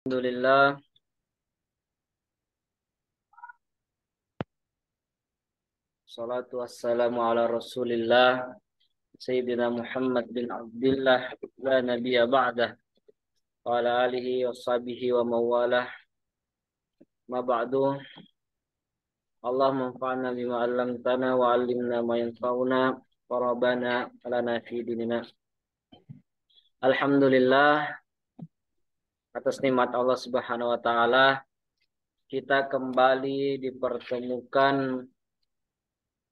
Alhamdulillah, salatu wassalamu ala rasulillah, Sayyidina Muhammad bin Abdullah, la nabiya ba'dah, wa ala alihi wa sahbihi wa mawalah, ma ba'du, Allah manfa'na bima 'allamtana wa 'allimna ma yanfa'una, wa rabbana lana fi dinina. Alhamdulillah, atas nikmat Allah Subhanahu wa taala, kita kembali dipertemukan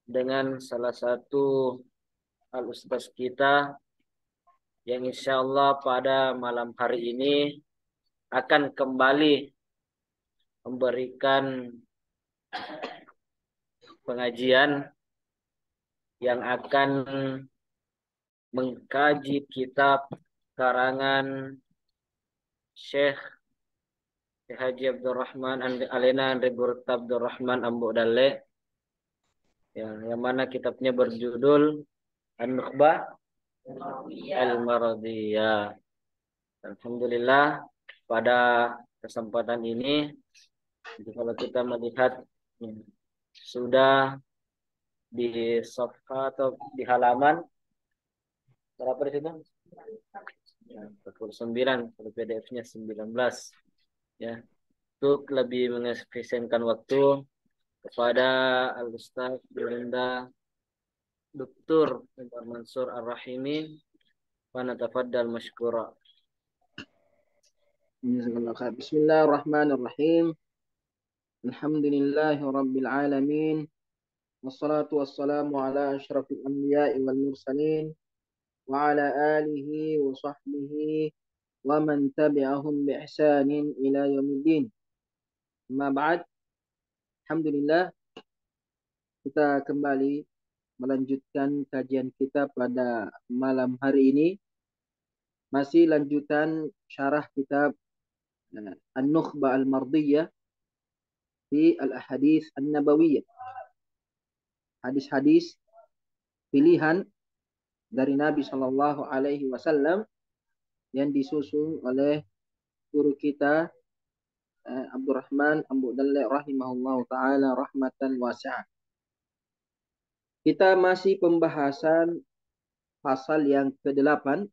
dengan salah satu al-ustaz kita yang insya Allah pada malam hari ini akan kembali memberikan pengajian yang akan mengkaji kitab karangan Syekh Haji Abdurrahman Alena Andre Gurta Abdurrahman Ambo Dalle, yang mana kitabnya berjudul An-Nukhbah Al-Maradiyah. Alhamdulillah, pada kesempatan ini kalau kita melihat sudah di safha atau di halaman berapa di situ? 49, kalau PDF-nya 19. Ya, untuk lebih mengefisienkan waktu kepada Al-Ustaz Yurinda Dr. Mansur Ar-Rahimi, wa natafaddal mashkura. Bismillahirrahmanirrahim. Alhamdulillahi rabbil alamin. Wassalatu wassalamu ala asyrafil anbiya'i wal mursalin wa ala alihi wa sahbihi wa man tabi'ahum bi ihsanin ila yaumiddin. Amma ba'd. Alhamdulillah, kita kembali melanjutkan kajian kita pada malam hari ini. Masih lanjutan syarah kitab An-Nukhbah Al-Mardiyah fi Al-Ahadits An-Nabawiyah. Hadis-hadis pilihan dari Nabi Shallallahu Alaihi Wasallam yang disusun oleh guru kita Abdurrahman Ambu Dalle rahimahullah taala rahmatan wasi'ah. Kita masih pembahasan pasal yang ke-8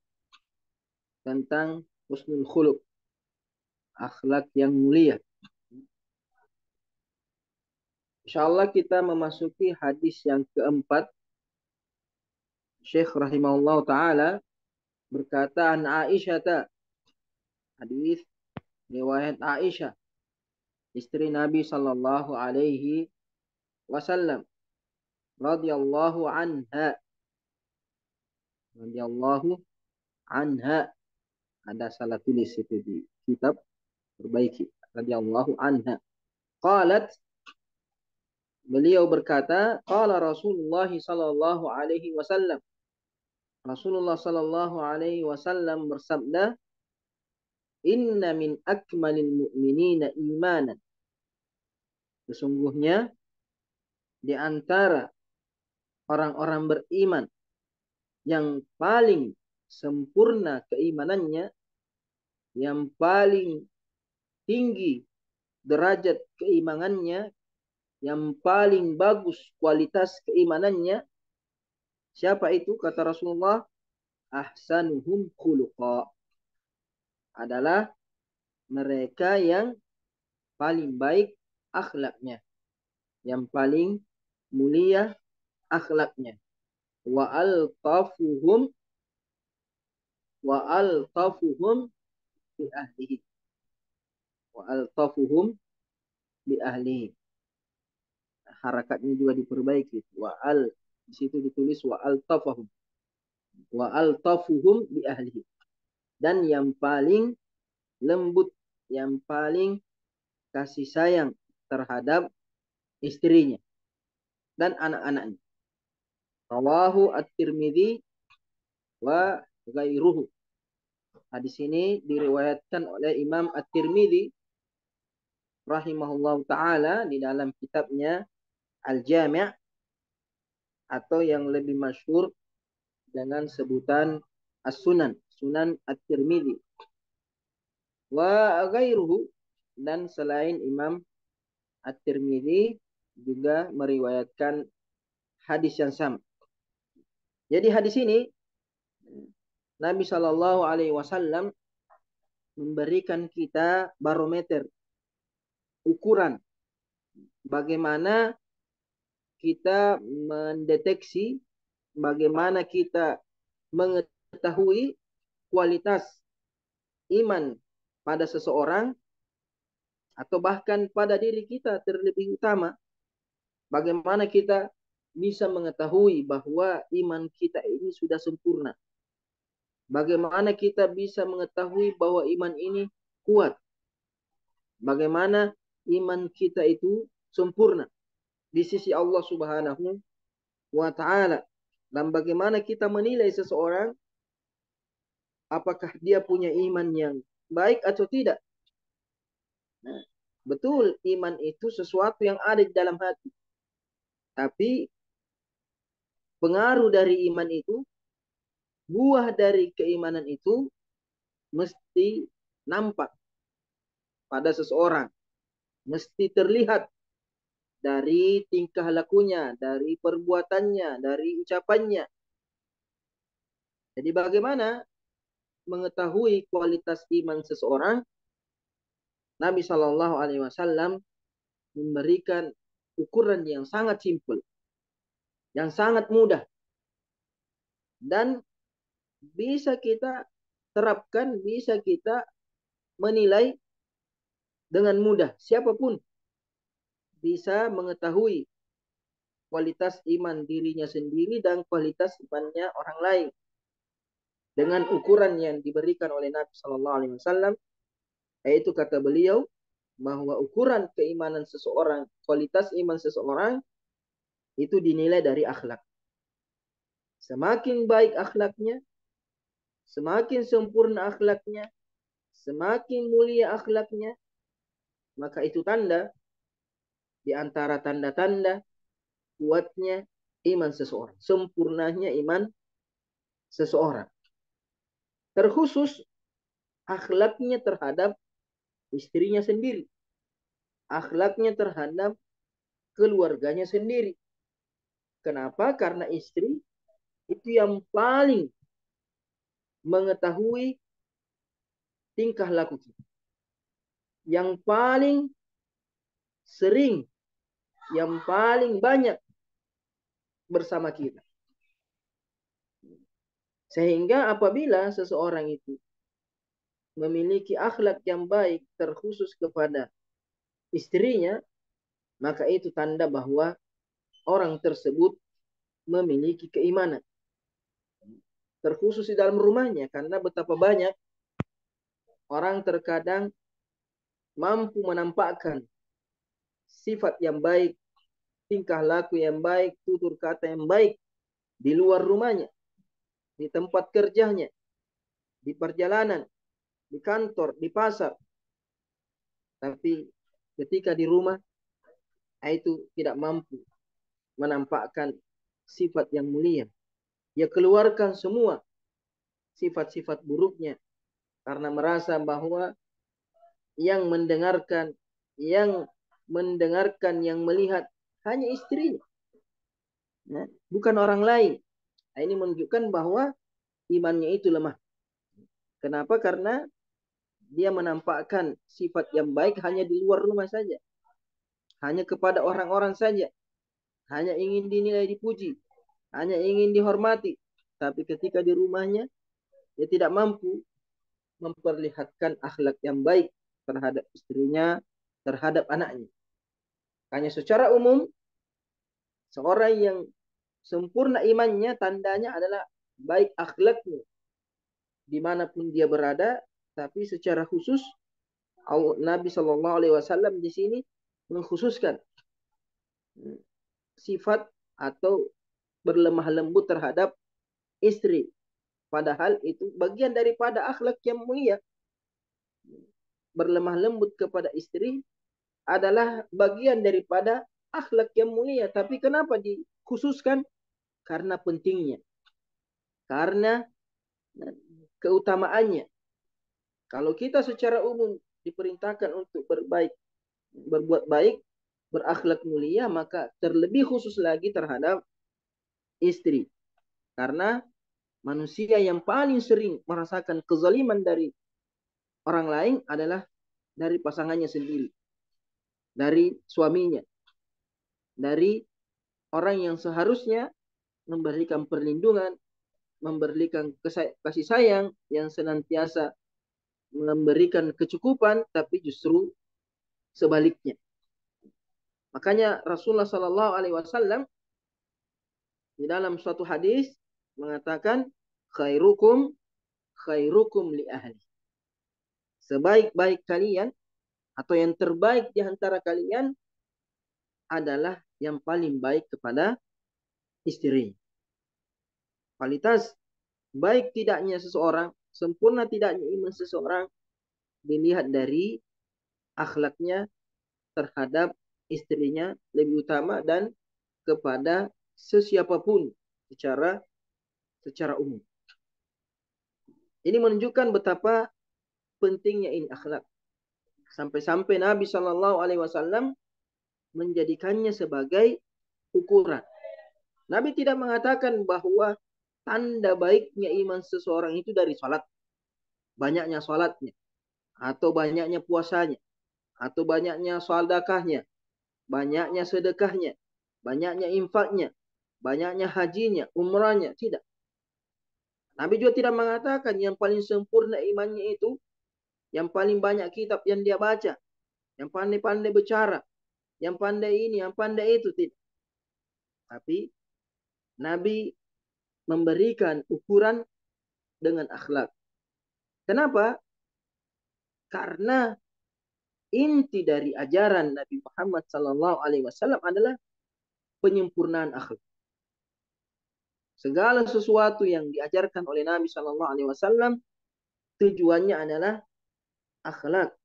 tentang husnul khuluq, akhlak yang mulia. Insyaallah kita memasuki hadis yang keempat. Syekh rahimahullah taala berkata, an Aisyah, hadis riwayat Aisyah, istri Nabi sallallahu alaihi wasallam, radhiyallahu anha, radhiyallahu anha, ada salah tulis itu di kitab, perbaiki, radhiyallahu anha. Qalat, beliau berkata, qala Rasulullah sallallahu alaihi wasallam, Rasulullah sallallahu alaihi wasallam bersabda, inna min akmalil mu'minina imanan, sesungguhnya di antara orang-orang beriman yang paling sempurna keimanannya, yang paling tinggi derajat keimanannya, yang paling bagus kualitas keimanannya, siapa itu? Kata Rasulullah, ahsanuhum khuluqa, adalah mereka yang paling baik akhlaknya, yang paling mulia akhlaknya. Wa altafuhum bi ahlihi, wa altafuhum bi ahlihi. Harakatnya juga diperbaiki. Wa al, di situ ditulis wa altafahum, wa altafuhum bi ahlihi, dan yang paling lembut, yang paling kasih sayang terhadap istrinya dan anak-anaknya. Rawahu at-Tirmidzi wa ghairuhu. Hadis ini diriwayatkan oleh Imam At-Tirmidzi rahimahullah taala di dalam kitabnya Al-Jami', atau yang lebih masyhur dengan sebutan As-Sunan, Sunan At-Tirmidzi. wa ghairuhu, dan selain Imam At-Tirmidzi juga meriwayatkan hadis yang sama. Jadi hadis ini Nabi Shallallahu Alaihi Wasallam memberikan kita barometer, ukuran bagaimana kita mendeteksi, bagaimana kita mengetahui kualitas iman pada seseorang atau bahkan pada diri kita terlebih utama. Bagaimana kita bisa mengetahui bahwa iman kita ini sudah sempurna. Bagaimana kita bisa mengetahui bahwa iman ini kuat. Bagaimana iman kita itu sempurna di sisi Allah Subhanahu wa Ta'ala. Dan bagaimana kita menilai seseorang apakah dia punya iman yang baik atau tidak. Nah, betul, iman itu sesuatu yang ada di dalam hati. Tapi pengaruh dari iman itu, buah dari keimanan itu mesti nampak pada seseorang. Mesti terlihat dari tingkah lakunya, dari perbuatannya, dari ucapannya. Jadi bagaimana mengetahui kualitas iman seseorang? Nabi Shallallahu Alaihi Wasallam memberikan ukuran yang sangat simpel, yang sangat mudah, dan bisa kita terapkan, bisa kita menilai dengan mudah. Siapapun bisa mengetahui kualitas iman dirinya sendiri dan kualitas imannya orang lain dengan ukuran yang diberikan oleh Nabi Shallallahu Alaihi Wasallam, yaitu kata beliau bahwa ukuran keimanan seseorang, kualitas iman seseorang itu dinilai dari akhlak. Semakin baik akhlaknya, semakin sempurna akhlaknya, semakin mulia akhlaknya, maka itu tanda di antara tanda-tanda kuatnya iman seseorang, sempurnanya iman seseorang. Terkhusus akhlaknya terhadap istrinya sendiri, akhlaknya terhadap keluarganya sendiri. Kenapa? Karena istri itu yang paling mengetahui tingkah laku kita, yang paling sering, yang paling banyak bersama kita. Sehingga apabila seseorang itu memiliki akhlak yang baik terkhusus kepada istrinya, maka itu tanda bahwa orang tersebut memiliki keimanan. Terkhusus di dalam rumahnya, karena betapa banyak orang terkadang mampu menampakkan sifat yang baik, tingkah laku yang baik, tutur kata yang baik di luar rumahnya, di tempat kerjanya, di perjalanan, di kantor, di pasar. Tapi ketika di rumah, itu tidak mampu menampakkan sifat yang mulia. Dia keluarkan semua sifat-sifat buruknya karena merasa bahwa yang mendengarkan, yang melihat hanya istrinya, nah, bukan orang lain. Nah, ini menunjukkan bahwa imannya itu lemah. Kenapa? Karena dia menampakkan sifat yang baik hanya di luar rumah saja, hanya kepada orang-orang saja, hanya ingin dinilai, dipuji, hanya ingin dihormati. Tapi ketika di rumahnya, dia tidak mampu memperlihatkan akhlak yang baik terhadap istrinya, terhadap anaknya. Hanya secara umum, seorang yang sempurna imannya tandanya adalah baik akhlaknya dimanapun dia berada. Tapi secara khusus Nabi Shallallahu Alaihi Wasallam di sini mengkhususkan sifat atau berlemah lembut terhadap istri. Padahal itu bagian daripada akhlak yang mulia. Berlemah lembut kepada istri adalah bagian daripada akhlak yang mulia. Tapi kenapa dikhususkan? Karena pentingnya, karena keutamaannya, Kalau kita secara umum diperintahkan untuk berbuat baik, berakhlak mulia, maka terlebih khusus lagi terhadap istri. Karena manusia yang paling sering merasakan kezaliman dari orang lain adalah dari pasangannya sendiri, dari suaminya, dari orang yang seharusnya memberikan perlindungan, memberikan kasih sayang, yang senantiasa memberikan kecukupan, tapi justru sebaliknya. Makanya Rasulullah Shallallahu Alaihi Wasallam di dalam suatu hadis mengatakan khairukum khairukum li ahli. Sebaik-baik kalian atau yang terbaik di antara kalian adalah yang paling baik kepada istri. Kualitas baik tidaknya seseorang, sempurna tidaknya iman seseorang dilihat dari akhlaknya terhadap istrinya lebih utama dan kepada sesiapapun secara umum. Ini menunjukkan betapa pentingnya ini akhlak. Sampai-sampai Nabi Shallallahu Alaihi Wasallam menjadikannya sebagai ukuran. Nabi tidak mengatakan bahwa tanda baiknya iman seseorang itu dari sholat, banyaknya sholatnya, atau banyaknya puasanya, atau banyaknya sedekahnya, banyaknya sedekahnya, banyaknya infaknya, banyaknya hajinya, umrahnya. Tidak. Nabi juga tidak mengatakan yang paling sempurna imannya itu yang paling banyak kitab yang dia baca, yang pandai-pandai bicara, yang pandai ini, yang pandai itu. Tidak. Tapi Nabi memberikan ukuran dengan akhlak. Kenapa? Karena inti dari ajaran Nabi Muhammad SAW adalah penyempurnaan akhlak. Segala sesuatu yang diajarkan oleh Nabi SAW tujuannya adalah akhlak.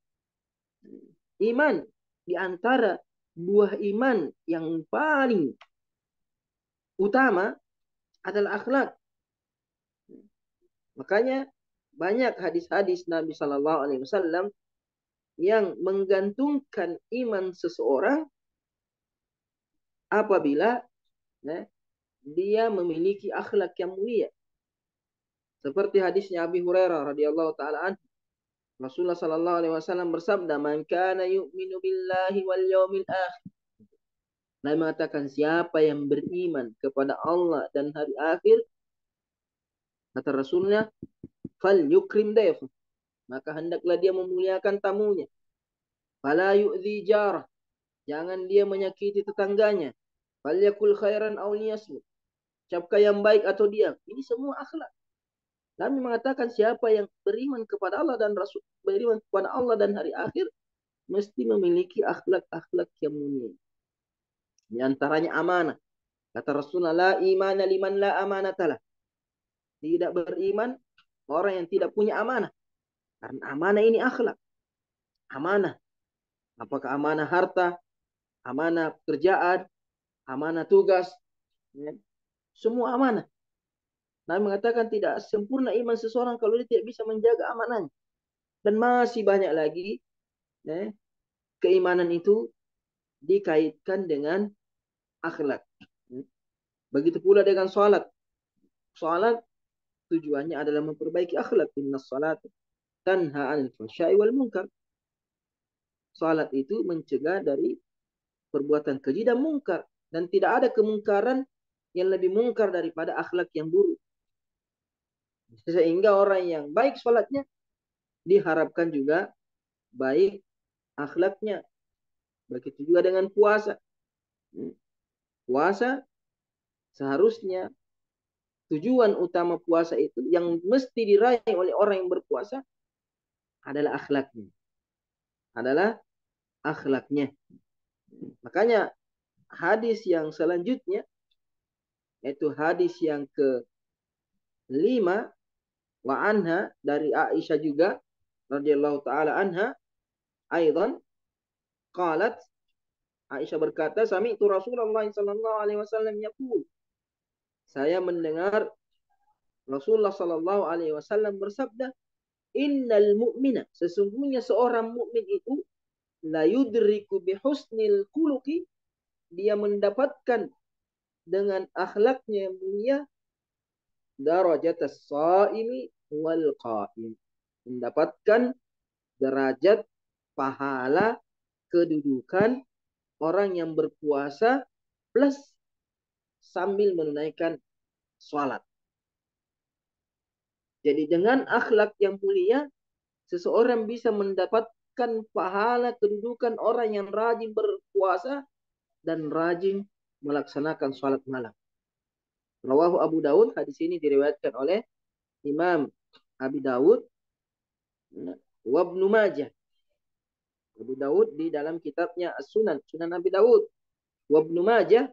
Iman di antara buah iman yang paling utama adalah akhlak. Makanya banyak hadis-hadis Nabi SAW yang menggantungkan iman seseorang apabila dia memiliki akhlak yang mulia. Seperti hadisnya Abi Hurairah radhiyallahu taala anhu. Rasulullah sallallahu alaihi wasallam bersabda, "Man kana yu'minu billahi wal yawmil akhir." Nabi mengatakan siapa yang beriman kepada Allah dan hari akhir, kata Rasulnya, "Fal yukrim dayf." Maka hendaklah dia memuliakan tamunya. Fala yu'dhi jarah. Jangan dia menyakiti tetangganya. Fal yakul khairan aw liyasmut. Ucapkan yang baik atau diam. Ini semua akhlak. Nabi mengatakan siapa yang beriman kepada Allah dan Rasul, beriman kepada Allah dan hari akhir, mesti memiliki akhlak-akhlak yang mulia. Di antaranya amanah. Kata Rasulullah, la imana liman la amanatalah. Tidak beriman orang yang tidak punya amanah. Karena amanah ini akhlak. Amanah. Apakah amanah harta, amanah pekerjaan, amanah tugas. Ya. Semua amanah. Nabi mengatakan tidak sempurna iman seseorang kalau dia tidak bisa menjaga amanahnya. Dan masih banyak lagi keimanan itu dikaitkan dengan akhlak. Begitu pula dengan salat. Salat tujuannya adalah memperbaiki akhlak. Innas salat tanha 'anil fahsya'i wal munkar. Salat itu mencegah dari perbuatan keji dan mungkar, dan tidak ada kemungkaran yang lebih mungkar daripada akhlak yang buruk. Sehingga orang yang baik salatnya diharapkan juga baik akhlaknya. Begitu juga dengan puasa. Puasa seharusnya tujuan utama puasa itu yang mesti diraih oleh orang yang berpuasa adalah akhlaknya. Makanya hadis yang selanjutnya, yaitu hadis yang ke-5, wa anha, dari Aisyah juga radhiyallahu taala anha, aidan qalat, Aisyah berkata, sami'tu Rasulullah sallallahu alaihi wasallam yaqul, saya mendengar Rasulullah sallallahu alaihi wasallam bersabda, innal mu'mina, sesungguhnya seorang mukmin itu la yudriku bihusnil khuluqi, dia mendapatkan dengan akhlaknya yang mulia darajat as-saimi wal qaim, mendapatkan derajat pahala kedudukan orang yang berpuasa plus sambil menunaikan sholat. Jadi dengan akhlak yang mulia, seseorang bisa mendapatkan pahala kedudukan orang yang rajin berpuasa dan rajin melaksanakan sholat malam. Rawahu Abu Dawud, hadis ini diriwayatkan oleh Imam Abi Dawud wa Ibnu Majah. Abu Dawud di dalam kitabnya As-Sunan, Sunan Abi Dawud. Wa Ibnu Majah,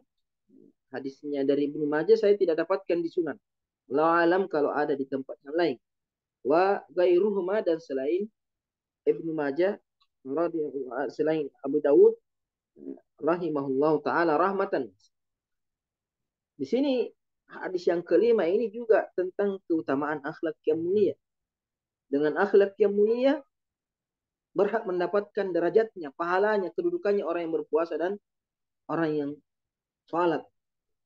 hadisnya dari Ibnu Majah saya tidak dapatkan di Sunan. Wallahu alam kalau ada di tempat yang lain. Wa ghairuhuma, dan selain Ibnu Majah, selain Abu Dawud rahimahullahu taala rahmatan. Di sini hadis yang kelima ini juga tentang keutamaan akhlak yang mulia. Dengan akhlak yang mulia berhak mendapatkan derajatnya, pahalanya, kedudukannya orang yang berpuasa dan orang yang sholat.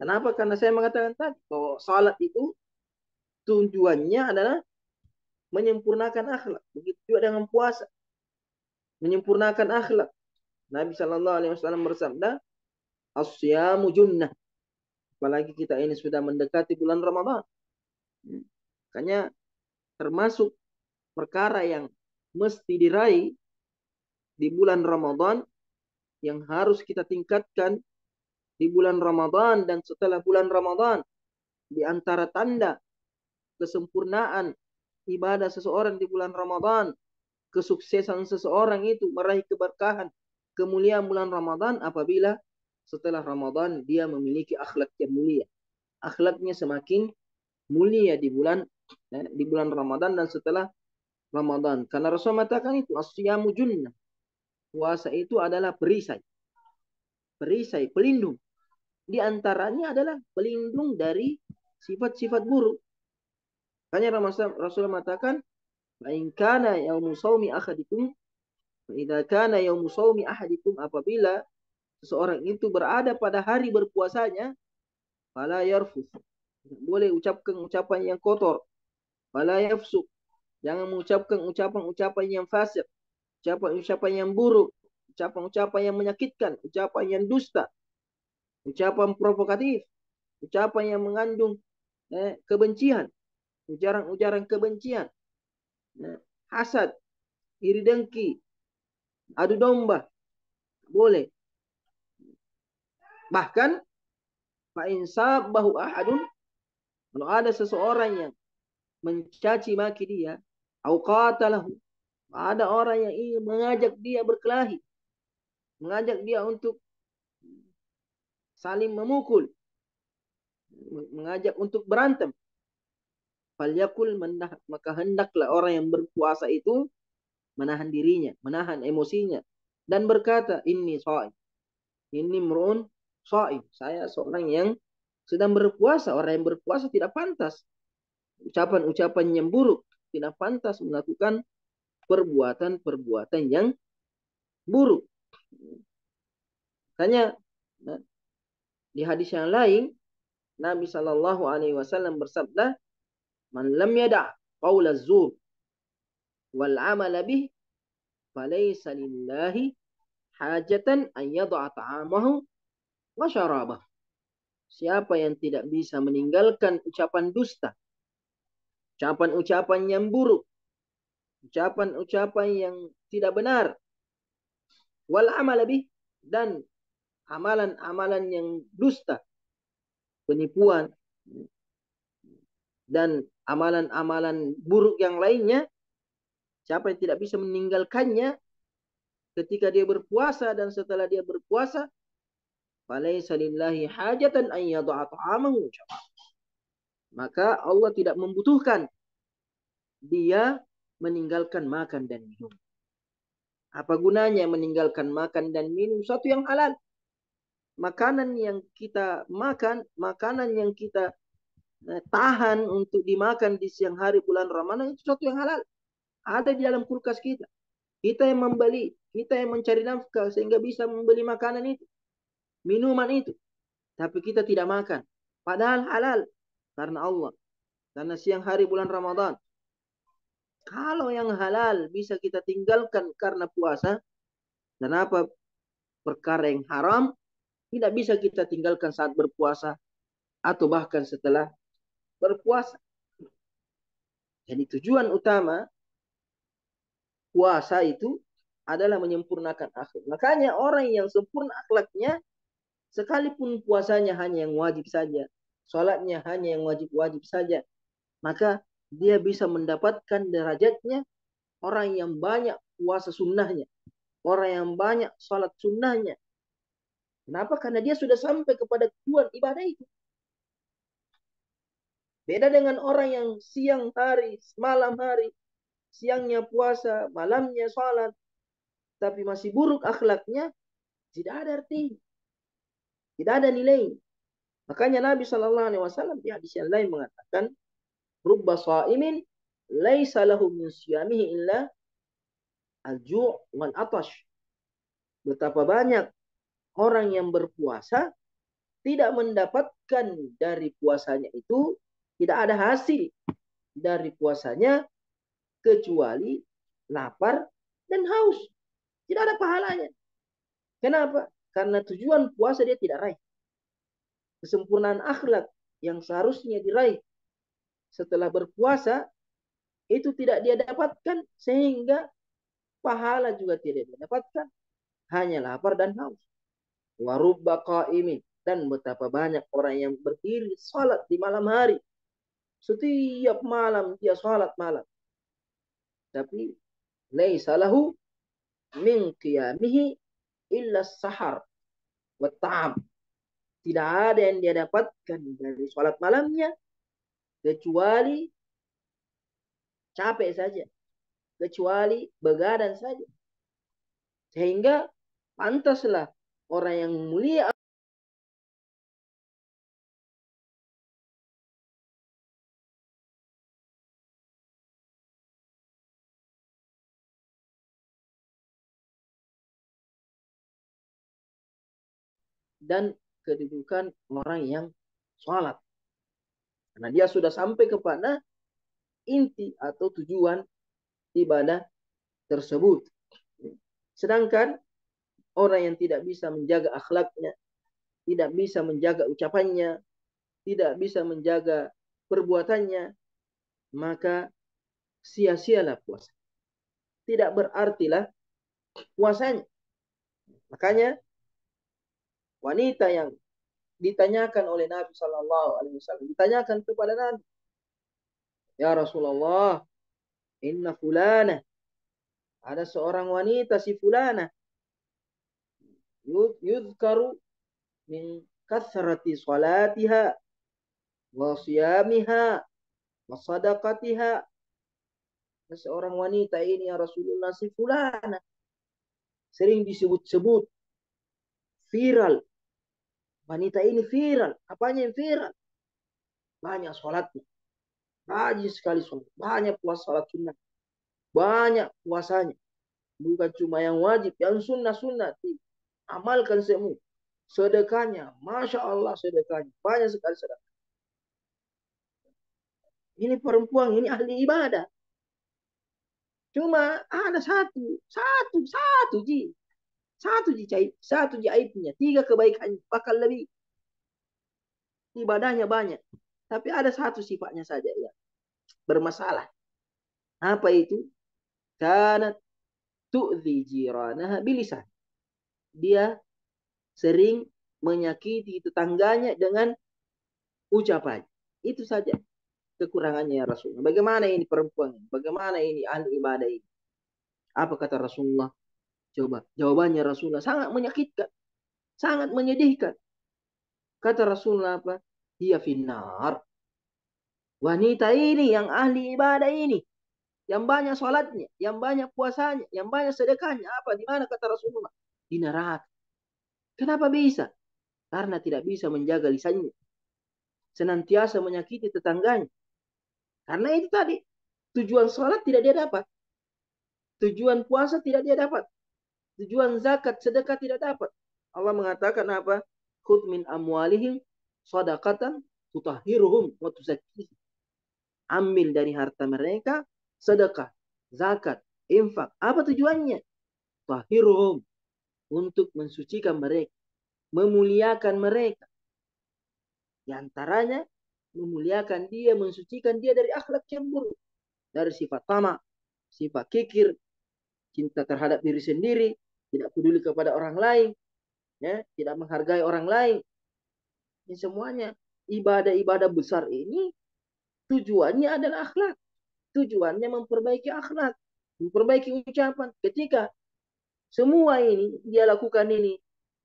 Kenapa? Karena saya mengatakan tadi bahwa sholat itu tujuannya adalah menyempurnakan akhlak. Begitu juga dengan puasa, menyempurnakan akhlak. Nabi Shallallahu Alaihi Wasallam bersabda, "As-siyamu junnah." Apalagi kita ini sudah mendekati bulan Ramadan. Makanya termasuk perkara yang mesti diraih di bulan Ramadan, yang harus kita tingkatkan di bulan Ramadan dan setelah bulan Ramadan, di antara tanda kesempurnaan ibadah seseorang di bulan Ramadan, kesuksesan seseorang itu meraih keberkahan, kemuliaan bulan Ramadan, apabila setelah Ramadan dia memiliki akhlak yang mulia. Akhlaknya semakin mulia di bulan Ramadan dan setelah Ramadan. Karena Rasul mengatakan itu, as-siyamu junnah. Puasa itu adalah perisai. Perisai, pelindung. Di antaranya adalah pelindung dari sifat-sifat buruk. Makanya Rasul mengatakan, "Fa'in kana yaumu shaumi ahadikum, idza kana yaumu shaumi ahadikum," apabila seseorang itu berada pada hari berpuasanya, fala yarfus, boleh ucapkan ucapan yang kotor, fala yafsuk, jangan mengucapkan ucapan-ucapan yang fasik, ucapan-ucapan yang buruk, ucapan-ucapan yang menyakitkan, ucapan yang dusta, ucapan provokatif, ucapan yang mengandung kebencian, ujaran-ujaran kebencian, hasad, iri dengki, adu domba, boleh. Bahkan fa'in sabbahu ahadun, kalau ada seseorang yang mencaci maki dia, au qatalahu, ada orang yang ingin mengajak dia berkelahi, mengajak dia untuk saling memukul, mengajak untuk berantem, falyakul, maka hendaklah orang yang berpuasa itu menahan dirinya, menahan emosinya, dan berkata, inni shaim, inni mru'un shaim, saya seorang yang sedang berpuasa. Orang yang berpuasa tidak pantas ucapan-ucapan yang buruk, tidak pantas melakukan perbuatan-perbuatan yang buruk. Makanya di hadis yang lain Nabi Shallallahu Alaihi Wasallam bersabda, "Man lam yada' qaula zur wal amal bih, falaysa lillahi hajatan an yada'a ta'amahu wa syarabah." Siapa yang tidak bisa meninggalkan ucapan dusta, ucapan-ucapan yang buruk, ucapan-ucapan yang tidak benar, wal amal bih, dan amalan-amalan yang dusta, penipuan, dan amalan-amalan buruk yang lainnya, siapa yang tidak bisa meninggalkannya ketika dia berpuasa dan setelah dia berpuasa, falaysa lillahi hajatan an yada'a ta'amahu, maka Allah tidak membutuhkan dia meninggalkan makan dan minum. Apa gunanya meninggalkan makan dan minum sesuatu yang halal? Makanan yang kita makan, makanan yang kita tahan untuk dimakan di siang hari bulan Ramadan, itu sesuatu yang halal. ada di dalam kulkas kita. Kita yang membeli, kita yang mencari nafkah sehingga bisa membeli makanan itu, minuman itu. Tapi kita tidak makan. Padahal halal karena Allah. Karena siang hari bulan Ramadan. Kalau yang halal bisa kita tinggalkan karena puasa, dan apa perkara yang haram tidak bisa kita tinggalkan saat berpuasa atau bahkan setelah berpuasa. Jadi tujuan utama puasa itu adalah menyempurnakan akhlak. Makanya orang yang sempurna akhlaknya, sekalipun puasanya hanya yang wajib saja, sholatnya hanya yang wajib-wajib saja, maka dia bisa mendapatkan derajatnya orang yang banyak puasa sunnahnya, orang yang banyak sholat sunnahnya. Kenapa? Karena dia sudah sampai kepada tujuan ibadah itu. Beda dengan orang yang siang hari, malam hari, siangnya puasa, malamnya sholat, tapi masih buruk akhlaknya, tidak ada artinya, tidak ada nilai. Makanya Nabi Shallallahu Alaihi Wasallam di hadis yang lain mengatakan, "Rubba shaimin laisa lahu min siyamihi illa al-ju' wal atash." Betapa banyak orang yang berpuasa tidak mendapatkan dari puasanya itu, tidak ada hasil dari puasanya kecuali lapar dan haus. Tidak ada pahalanya. Kenapa? Karena tujuan puasa dia tidak raih. Kesempurnaan akhlak yang seharusnya diraih setelah berpuasa itu tidak dia dapatkan, sehingga pahala juga tidak dia dapatkan. Hanya lapar dan haus. Warubba qa'imin, dan betapa banyak orang yang berdiri salat di malam hari. Setiap malam dia salat malam. Tapi laisa lahu min qiyamihi illa sahar wa ta'am. Tidak ada yang dia dapatkan dari salat malamnya kecuali capek saja, kecuali begadang saja. Sehingga pantaslah orang yang mulia dan kedudukan orang yang sholat. Karena dia sudah sampai kepada inti atau tujuan ibadah tersebut. Sedangkan orang yang tidak bisa menjaga akhlaknya, tidak bisa menjaga ucapannya, tidak bisa menjaga perbuatannya, maka sia-sialah puasa. Tidak berartilah puasanya. Makanya wanita yang ditanyakan oleh Nabi Shallallahu Alaihi Wasallam, ditanyakan kepada Nabi, ya Rasulullah, inna fulana, ada seorang wanita si fulana, yudhkaru min kathrati salatiha wa siyamiha wa sadaqatiha. Seorang wanita ini ya Rasulullah si fulana sering disebut-sebut, viral. Wanita ini viral. Apanya yang viral? Banyak sholatnya, rajin sekali sholat, banyak puasa sholat sunnah, banyak puasanya. Bukan cuma yang wajib, yang sunnah-sunnah. Amalkan semua. Sedekahnya, Masya Allah sedekahnya. Banyak sekali sedekah. Ini perempuan, ini ahli ibadah. Cuma ada satu ji. Satu ji aibnya. 3 kebaikannya, bahkan lebih. Ibadahnya banyak. Tapi ada satu sifatnya saja ya bermasalah. Apa itu? Karena tu'zi jiranaha bilisan. Dia sering menyakiti tetangganya dengan ucapan. Itu saja kekurangannya ya Rasulullah. Bagaimana ini perempuan? Bagaimana ini ahli ibadah ini? Apa kata Rasulullah? Coba jawabannya Rasulullah sangat menyakitkan, sangat menyedihkan. Kata Rasulullah apa? Dia finnar. Wanita ini yang ahli ibadah ini, yang banyak sholatnya, yang banyak puasanya, yang banyak sedekahnya, apa? Di mana kata Rasulullah? Di neraka. Kenapa bisa? Karena tidak bisa menjaga lisannya, senantiasa menyakiti tetangganya. Karena itu tadi tujuan sholat tidak dia dapat. Tujuan puasa tidak dia dapat. Tujuan zakat, sedekah tidak dapat. Allah mengatakan apa? Khudh min amwalihim sadaqatan tutahhiruhum wa tuzakkihim. Ambil dari harta mereka sedekah, zakat, infak. Apa tujuannya? Tutahhiruhum, untuk mensucikan mereka, memuliakan mereka. Di antaranya memuliakan dia, mensucikan dia dari akhlak yang buruk, dari sifat tamak, sifat kikir, cinta terhadap diri sendiri, tidak peduli kepada orang lain, ya, tidak menghargai orang lain. Ini semuanya ibadah-ibadah besar ini tujuannya adalah akhlak. Tujuannya memperbaiki akhlak, memperbaiki ucapan. Ketika semua ini dia lakukan ini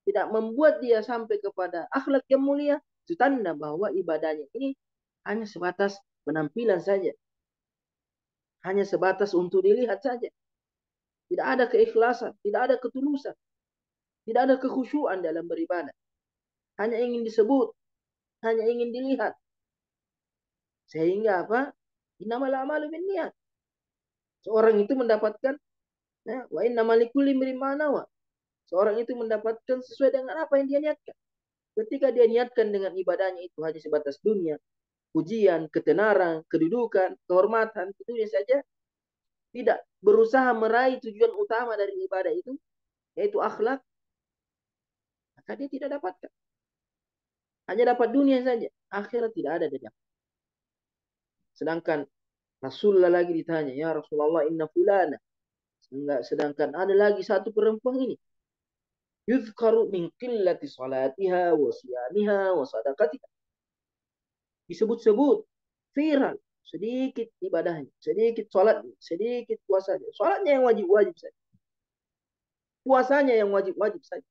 tidak membuat dia sampai kepada akhlak yang mulia, itu tanda bahwa ibadahnya ini hanya sebatas penampilan saja. Hanya sebatas untuk dilihat saja. Tidak ada keikhlasan, tidak ada ketulusan, tidak ada kekhusyuan dalam beribadah. Hanya ingin disebut, hanya ingin dilihat. Sehingga apa? Innamal a'malu binniyat. Seorang itu mendapatkan, ya, wa innamal likulli imrin ma nawa. Seorang itu mendapatkan sesuai dengan apa yang dia niatkan. Ketika dia niatkan dengan ibadahnya itu hanya sebatas dunia, pujian, ketenaran, kedudukan, kehormatan, tentunya saja tidak berusaha meraih tujuan utama dari ibadah itu, yaitu akhlak, maka dia tidak dapatkan. Hanya dapat dunia saja, akhirat tidak ada dia. Sedangkan Rasulullah lagi ditanya, ya Rasulullah inna fulana. Sedangkan ada lagi satu perempuan ini. Yuzkaru min qillati salatiha wa siyamiha wa sadaqatiha. Disebut-sebut viral. Sedikit ibadahnya, sedikit sholatnya, sedikit puasanya. Sholatnya yang wajib-wajib saja. Puasanya yang wajib-wajib saja.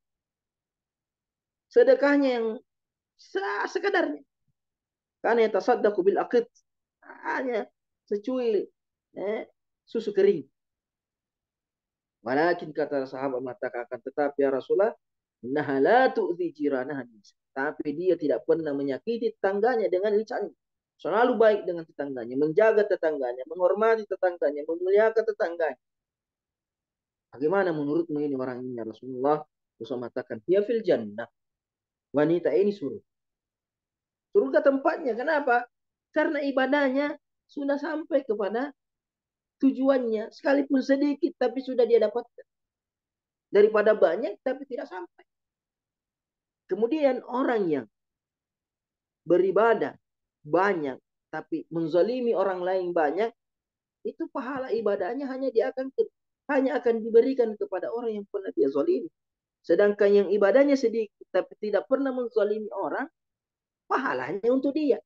Sedekahnya yang sekadarnya. Karena tasaddaqu bil aqid. Hanya secuil susu kering. Walakin kata sahabat mengatakan, tetapi ya Rasulullah, innaha la tu'zi jiranaha. Tapi dia tidak pernah menyakiti tetangganya dengan lisannya. Selalu baik dengan tetangganya, menjaga tetangganya, menghormati tetangganya, memuliakan tetangganya. Bagaimana menurutmu ini orang ini ya Rasulullah? Rasul mengatakan, ya fil jannah. Wanita ini surga tempatnya. Kenapa? Karena ibadahnya sudah sampai kepada tujuannya. Sekalipun sedikit, tapi sudah dia dapatkan. Daripada banyak, tapi tidak sampai. Kemudian orang yang beribadah banyak, tapi menzalimi orang lain banyak, itu pahala ibadahnya hanya akan diberikan kepada orang yang pernah dia zalimi. Sedangkan yang ibadahnya sedikit, tapi tidak pernah menzalimi orang, pahalanya untuk dia.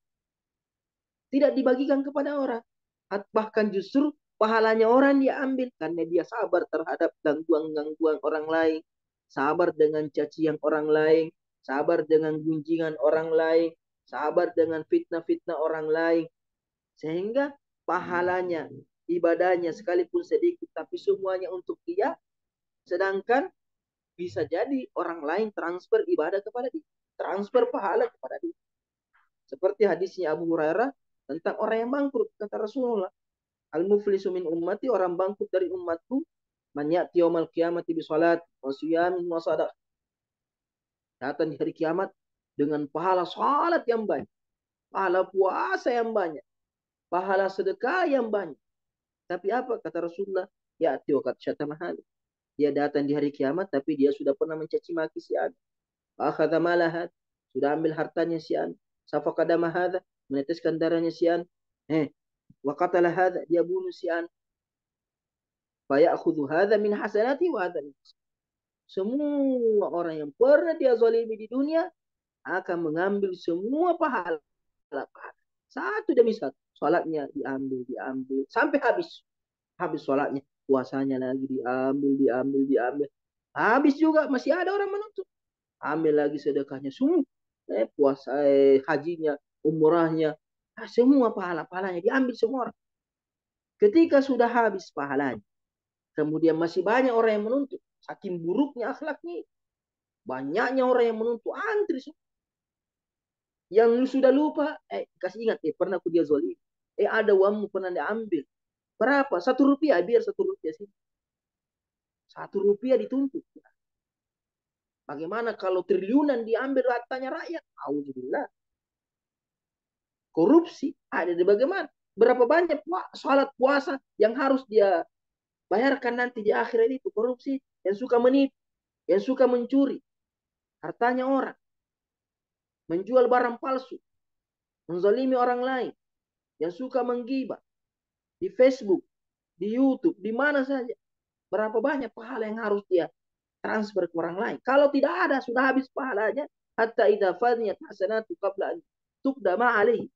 Tidak dibagikan kepada orang. Bahkan justru pahalanya orang dia ambil karena dia sabar terhadap gangguan-gangguan orang lain, sabar dengan cacian orang lain, sabar dengan gunjingan orang lain, sabar dengan fitnah-fitnah orang lain. Sehingga pahalanya, ibadahnya sekalipun sedikit tapi semuanya untuk dia, sedangkan bisa jadi orang lain transfer ibadah kepada dia, transfer pahala kepada dia. Seperti hadisnya Abu Hurairah tentang orang yang bangkrut, kata Rasulullah, al-muflisu min ummati, orang bangkrut dari umatku, man ya'ti yaumal qiyamati bi salat wa siyamin wa sadaqah. Datang di hari kiamat dengan pahala salat yang banyak, pahala puasa yang banyak, pahala sedekah yang banyak. Tapi apa kata Rasulullah? Ya'ti wa qad syatama hada. Dia datang di hari kiamat tapi dia sudah pernah mencaci maki si A. Akhadha malahat, sudah ambil hartanya si A. Safaka dama hada, meneteskan darahnya si A. Wa qatala hada, dia bunuh si A. Fa ya'khudhu hada min hasanati wa hada min hasanati. Semua orang yang pernah dia zalimi di dunia akan mengambil semua pahala. Satu demi satu. Salatnya diambil. Sampai habis. Habis salatnya. Puasanya lagi diambil. Habis juga masih ada orang menuntut. Ambil lagi sedekahnya. Semua. Puasa, hajinya, umrahnya. Semua pahala-pahalanya diambil semua orang. Ketika sudah habis pahalanya. Kemudian masih banyak orang yang menuntut. Saking buruknya akhlaknya. Banyaknya orang yang menuntut antri. Yang lu sudah lupa, kasih ingat, pernah aku dia zolim. Ada uangmu pernah diambil. Berapa? 1 rupiah, biar 1 rupiah sih. 1 rupiah dituntut. Bagaimana kalau triliunan diambil ratanya rakyat? Alhamdulillah. Korupsi ada di bagaimana? Berapa banyak salat puasa yang harus dia bayarkan nanti di akhirat itu? Korupsi, yang suka menipu, yang suka mencuri hartanya orang, menjual barang palsu, menzalimi orang lain, yang suka menggibah di Facebook, di YouTube, di mana saja. Berapa banyak pahala yang harus dia transfer ke orang lain? Kalau tidak ada, sudah habis pahalanya. Hatta idza faniyat hasanatu qabla an tuqda ma alaihi.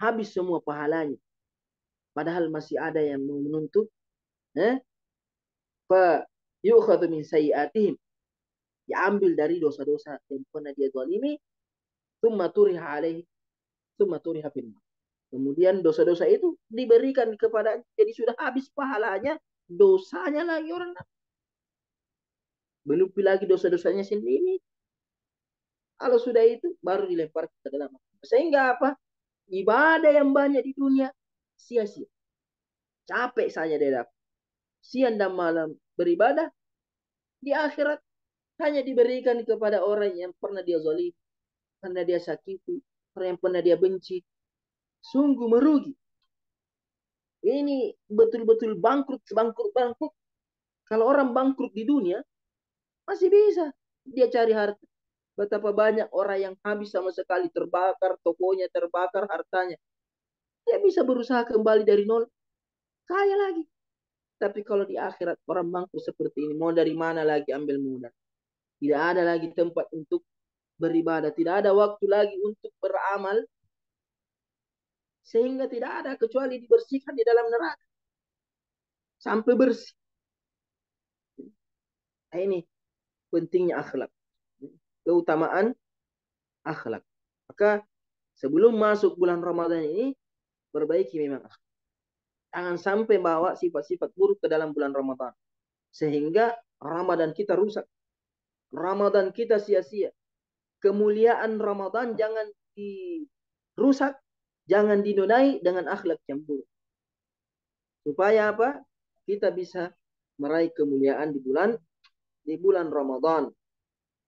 Habis semua pahalanya. Padahal masih ada yang mau menuntut. Fa yu'khadhu min sayyi'atihim. Diambil dari dosa-dosa yang pernah dia zalimi. Thumma turiha alaihi. Thumma turiha finnar. Kemudian dosa-dosa itu diberikan kepada, jadi sudah habis pahalanya, dosanya lagi orang. Belum lagi dosa-dosanya sendiri. Kalau sudah itu baru dilempar ke dalam. Sehingga apa? Ibadah yang banyak di dunia sia-sia. Capek saja dia dapat. Siang dan malam beribadah, di akhirat hanya diberikan kepada orang yang pernah dia zalim, pernah dia sakiti, orang yang pernah dia benci. Sungguh merugi. Ini betul-betul bangkrut, bangkrut, bangkrut. Kalau orang bangkrut di dunia, masih bisa dia cari harta. Betapa banyak orang yang habis sama sekali, terbakar, tokonya terbakar, hartanya. Dia bisa berusaha kembali dari nol, kaya lagi. Tapi kalau di akhirat orang bangkrut seperti ini, mau dari mana lagi ambil modal? Tidak ada lagi tempat untuk beribadah, tidak ada waktu lagi untuk beramal, sehingga tidak ada kecuali dibersihkan di dalam neraka sampai bersih. Nah, ini pentingnya akhlak, keutamaan akhlak. Maka sebelum masuk bulan Ramadan ini, perbaiki memang akhlak. Jangan sampai bawa sifat-sifat buruk ke dalam bulan Ramadan, sehingga Ramadan kita rusak, Ramadan kita sia-sia. Kemuliaan Ramadan jangan dirusak, jangan dinodai dengan akhlak yang buruk. Supaya apa? Kita bisa meraih kemuliaan di bulan Ramadan.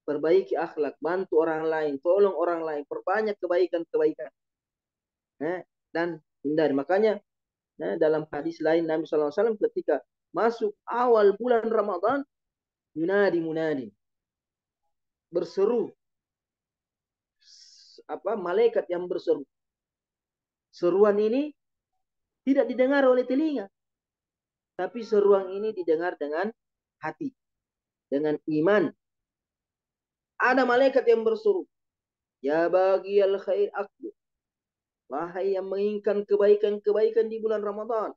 Perbaiki akhlak, bantu orang lain, tolong orang lain, perbanyak kebaikan-kebaikan. Dan hindari. Makanya dalam hadis lain Nabi SAW ketika masuk awal bulan Ramadan, yunadi munadi, berseru, malaikat yang berseru. Seruan ini tidak didengar oleh telinga, tapi seruan ini didengar dengan hati, dengan iman. Ada malaikat yang berseru, ya bagiyal khair akbar. Wahai yang menginginkan kebaikan-kebaikan di bulan Ramadan,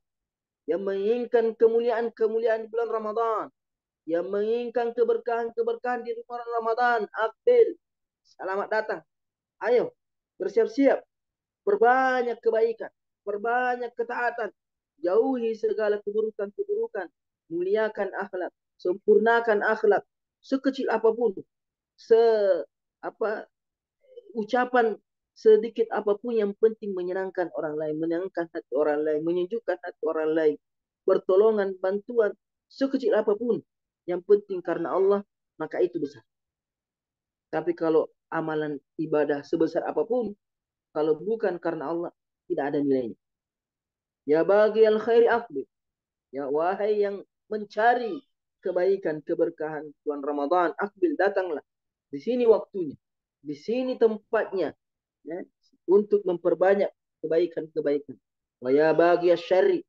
yang menginginkan kemuliaan-kemuliaan di bulan Ramadan, yang menginginkan keberkahan-keberkahan di bulan Ramadan, akbil, selamat datang. Ayo, bersiap-siap, perbanyak kebaikan, perbanyak ketaatan, jauhi segala keburukan-keburukan, muliakan akhlak, sempurnakan akhlak, sekecil apapun, se apa ucapan sedikit apapun yang penting menyenangkan orang lain, menyenangkan hati orang lain, menyejukkan hati orang lain, pertolongan, bantuan, sekecil apapun, yang penting karena Allah, maka itu besar. Tapi kalau amalan ibadah sebesar apapun, kalau bukan karena Allah, tidak ada nilainya. Ya bagi al khairi akbil. Ya wahai yang mencari kebaikan, keberkahan bulan Ramadan, akbil, datanglah. Di sini waktunya, di sini tempatnya, ya, untuk memperbanyak kebaikan-kebaikan. Wa ya bagi syarri,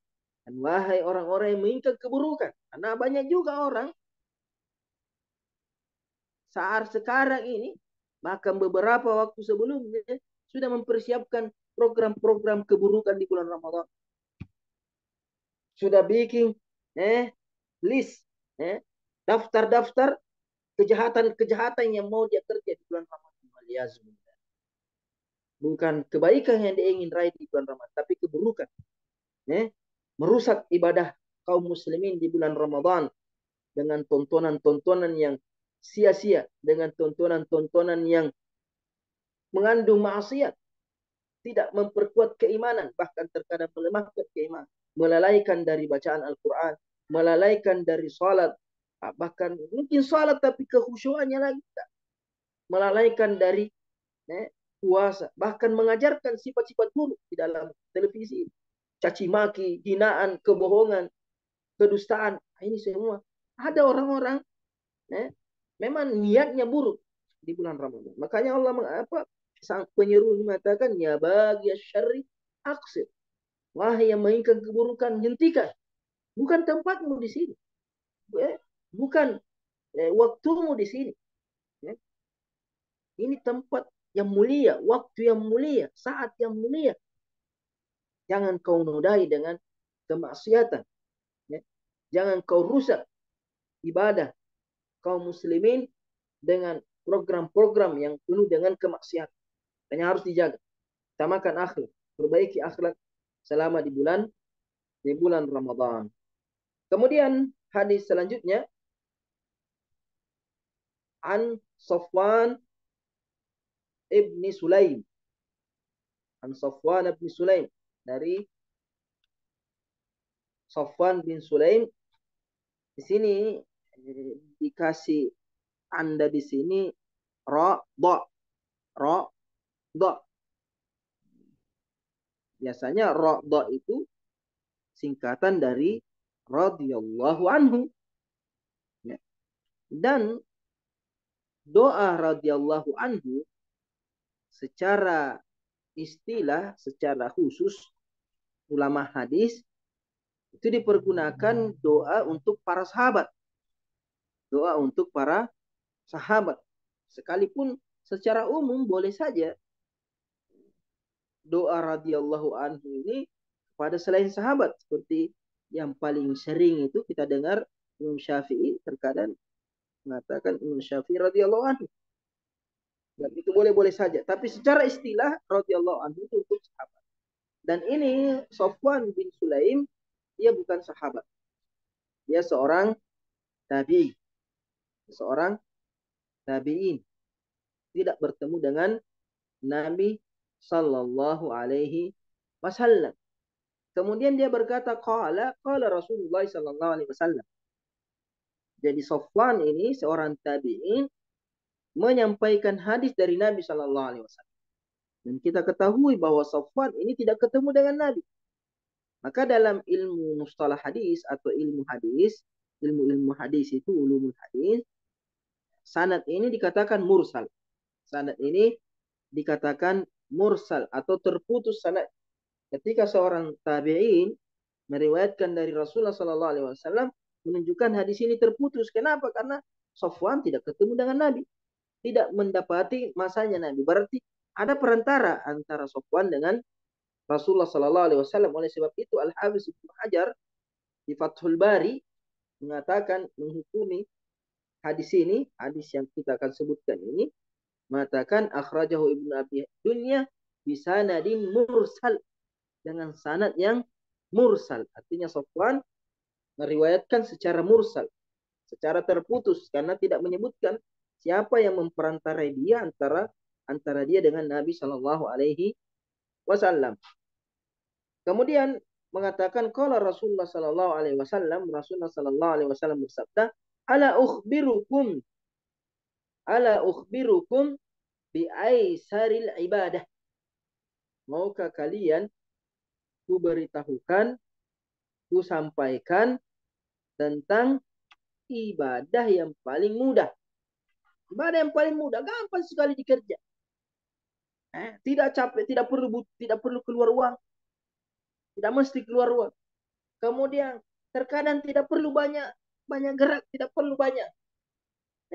dan wahai orang-orang yang menginginkan keburukan. Karena banyak juga orang saat sekarang ini, bahkan beberapa waktu sebelumnya, sudah mempersiapkan program-program keburukan di bulan Ramadan. Sudah bikin list, daftar-daftar kejahatan-kejahatan yang mau dia kerja di bulan Ramadan. Bukan kebaikan yang dia ingin raih di bulan Ramadan, tapi keburukan. Merusak ibadah kaum muslimin di bulan Ramadan dengan tontonan-tontonan yang sia-sia, dengan tontonan-tontonan yang mengandung maksiat, tidak memperkuat keimanan, bahkan terkadang melemahkan keimanan, melalaikan dari bacaan Al-Quran, melalaikan dari sholat, bahkan mungkin sholat tapi kekhusyuannya lagi tak, melalaikan dari puasa, bahkan mengajarkan sifat-sifat buruk di dalam televisi, caci maki, hinaan, kebohongan, kedustaan. Ini semua ada orang-orang memang niatnya buruk di bulan Ramadan. Makanya Allah sang penyeru mengatakan ya bagi syarri aksir. Wahai yang menginginkan keburukan, hentikan. Bukan tempatmu di sini. Bukan waktumu di sini. Ini tempat yang mulia, waktu yang mulia, saat yang mulia. Jangan kau nodai dengan kemaksiatan. Jangan kau rusak ibadah kaum muslimin dengan program-program yang penuh dengan kemaksiatan. Dan yang harus dijaga. Utamakan akhlak, perbaiki akhlak selama di bulan Ramadan. Kemudian hadis selanjutnya an Safwan ibni Sulaim. An Safwan ibni Sulaim, dari Safwan bin Sulaim. Di sini dikasih Anda di sini ra da. Biasanya ra da itu singkatan dari radhiyallahu anhu. Dan doa radhiyallahu anhu secara istilah, secara khusus ulama hadis itu dipergunakan doa untuk para sahabat. Doa untuk para sahabat. Sekalipun secara umum boleh saja doa radhiyallahu anhu ini pada selain sahabat, seperti yang paling sering itu kita dengar Imam Syafi'i terkadang mengatakan Imam Syafi'i radhiyallahu anhu. Dan itu boleh-boleh saja, tapi secara istilah radhiyallahu anhu itu untuk sahabat. Dan ini Safwan bin Sulaim, dia bukan sahabat. Dia seorang tabi'i, seorang tabi'in. Tidak bertemu dengan Nabi sallallahu alaihi wasallam. Kemudian dia berkata, qala Rasulullah sallallahu alaihi wasallam. Jadi Safwan ini seorang tabi'in menyampaikan hadis dari Nabi sallallahu alaihi wasallam. Dan kita ketahui bahwa Safwan ini tidak ketemu dengan Nabi. Maka dalam ilmu mustalah hadis atau ilmu hadis, ilmu hadis itu ulumul hadis, sanad ini dikatakan mursal. Sanad ini dikatakan mursal atau terputus sanad. Ketika seorang tabi'in meriwayatkan dari Rasulullah sallallahu alaihi wasallam, menunjukkan hadis ini terputus. Kenapa? Karena Safwan tidak ketemu dengan Nabi, tidak mendapati masanya Nabi. Berarti ada perantara antara Safwan dengan Rasulullah sallallahu alaihi wasallam. Oleh sebab itu Al-Hafiz Ibnu Hajar di Fathul Bari mengatakan, menghukumi hadis ini, hadis yang kita akan sebutkan ini, mengatakan akhrajahu Ibnu Abi Dunya bisanadin mursal, dengan sanad yang mursal. Artinya Safwan meriwayatkan secara mursal, secara terputus, karena tidak menyebutkan siapa yang memperantarai dia antara dia dengan Nabi Shallallahu Alaihi Wasallam. Kemudian mengatakan qala Rasulullah Shallallahu Alaihi Wasallam, Rasulullah Shallallahu Alaihi Wasallam bersabda, ala ukhbirukum bi aisaril ibadah. Maukah kalian ku beritahukan, ku sampaikan tentang ibadah yang paling mudah. Ibadah yang paling mudah, gampang sekali dikerja. Tidak capek, tidak perlu keluar uang. Tidak mesti keluar uang. Kemudian terkadang tidak perlu banyak gerak, tidak perlu banyak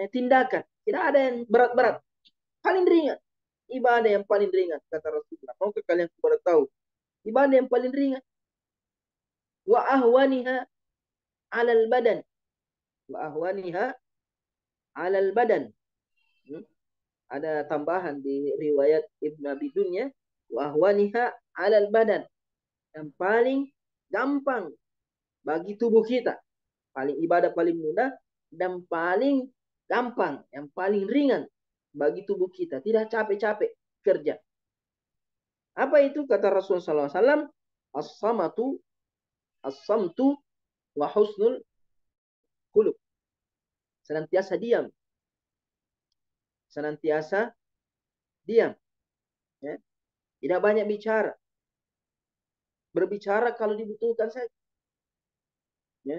tindakan. Tidak ada yang berat-berat. Paling ringan. Ibadah yang paling ringan, kata Rasulullah. Maukah kalian kepada tahu? Ibadah yang paling ringan. Wa ahwaniha alal badan. Wa ahwaniha alal badan. Ada tambahan di riwayat Ibn Abi Dunya. Wa ahwaniha alal badan. Yang paling gampang bagi tubuh kita. Paling ibadah paling mudah dan paling gampang, yang paling ringan bagi tubuh kita. Tidak capek-capek kerja. Apa itu? Kata Rasulullah SAW, as-samtu wa husnul khuluq. Senantiasa diam, senantiasa diam, ya. Tidak banyak bicara. Berbicara kalau dibutuhkan saja, ya.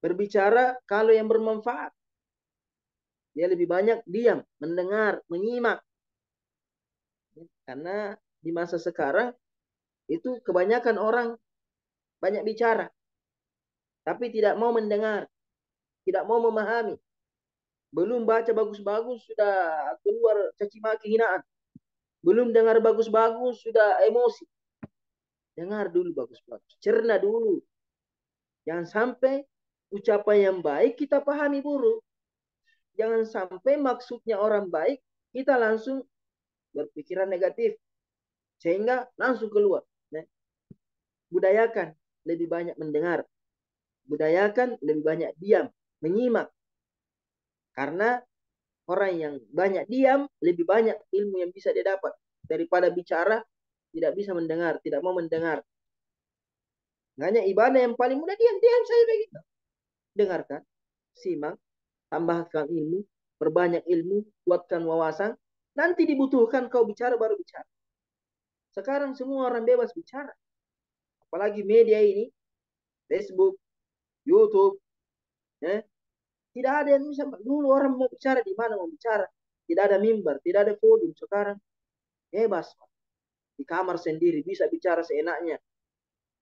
Berbicara kalau yang bermanfaat. Dia lebih banyak diam, mendengar, menyimak. Karena di masa sekarang itu kebanyakan orang banyak bicara, tapi tidak mau mendengar, tidak mau memahami. Belum baca bagus-bagus sudah keluar caci maki hinaan. Belum dengar bagus-bagus sudah emosi. Dengar dulu bagus-bagus, cerna dulu. Jangan sampai ucapan yang baik kita pahami buruk. Jangan sampai maksudnya orang baik kita langsung berpikiran negatif sehingga langsung keluar. Nah, budayakan lebih banyak mendengar, budayakan lebih banyak diam, menyimak. Karena orang yang banyak diam lebih banyak ilmu yang bisa dia dapat daripada bicara tidak bisa mendengar, tidak mau mendengar. Hanya ibadah yang paling mudah diam-diam saja begitu. Dengarkan, simak, tambahkan ilmu, perbanyak ilmu, kuatkan wawasan. Nanti dibutuhkan kau bicara baru bicara. Sekarang semua orang bebas bicara. Apalagi media ini, Facebook, YouTube, ya. Tidak ada yang bisa. Dulu orang mau bicara di mana mau bicara. Tidak ada mimbar, tidak ada podium. Sekarang bebas. Di kamar sendiri bisa bicara seenaknya.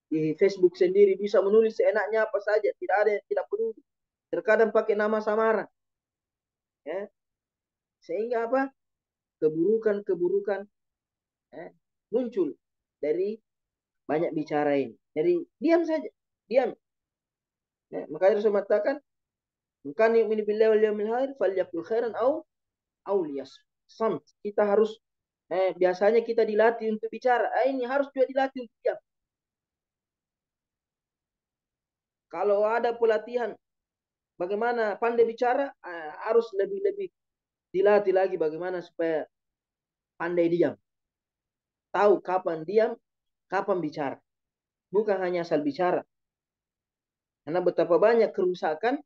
Di Facebook sendiri bisa menulis seenaknya apa saja. Tidak ada yang tidak peduli. Terkadang pakai nama samaran. Ya. Sehingga apa? Keburukan-keburukan muncul dari banyak bicara ini. Jadi diam saja, diam. Ya, makanya Rasul mengatakan, "Kan yu'minu billahi wal yawmil akhir falyakul khairan au liyasmut." Samt. Kita harus biasanya kita dilatih untuk bicara. Ini harus juga dilatih untuk diam. Kalau ada pelatihan bagaimana pandai bicara, harus lebih-lebih dilatih lagi bagaimana supaya pandai diam. Tahu kapan diam, kapan bicara. Bukan hanya asal bicara. Karena betapa banyak kerusakan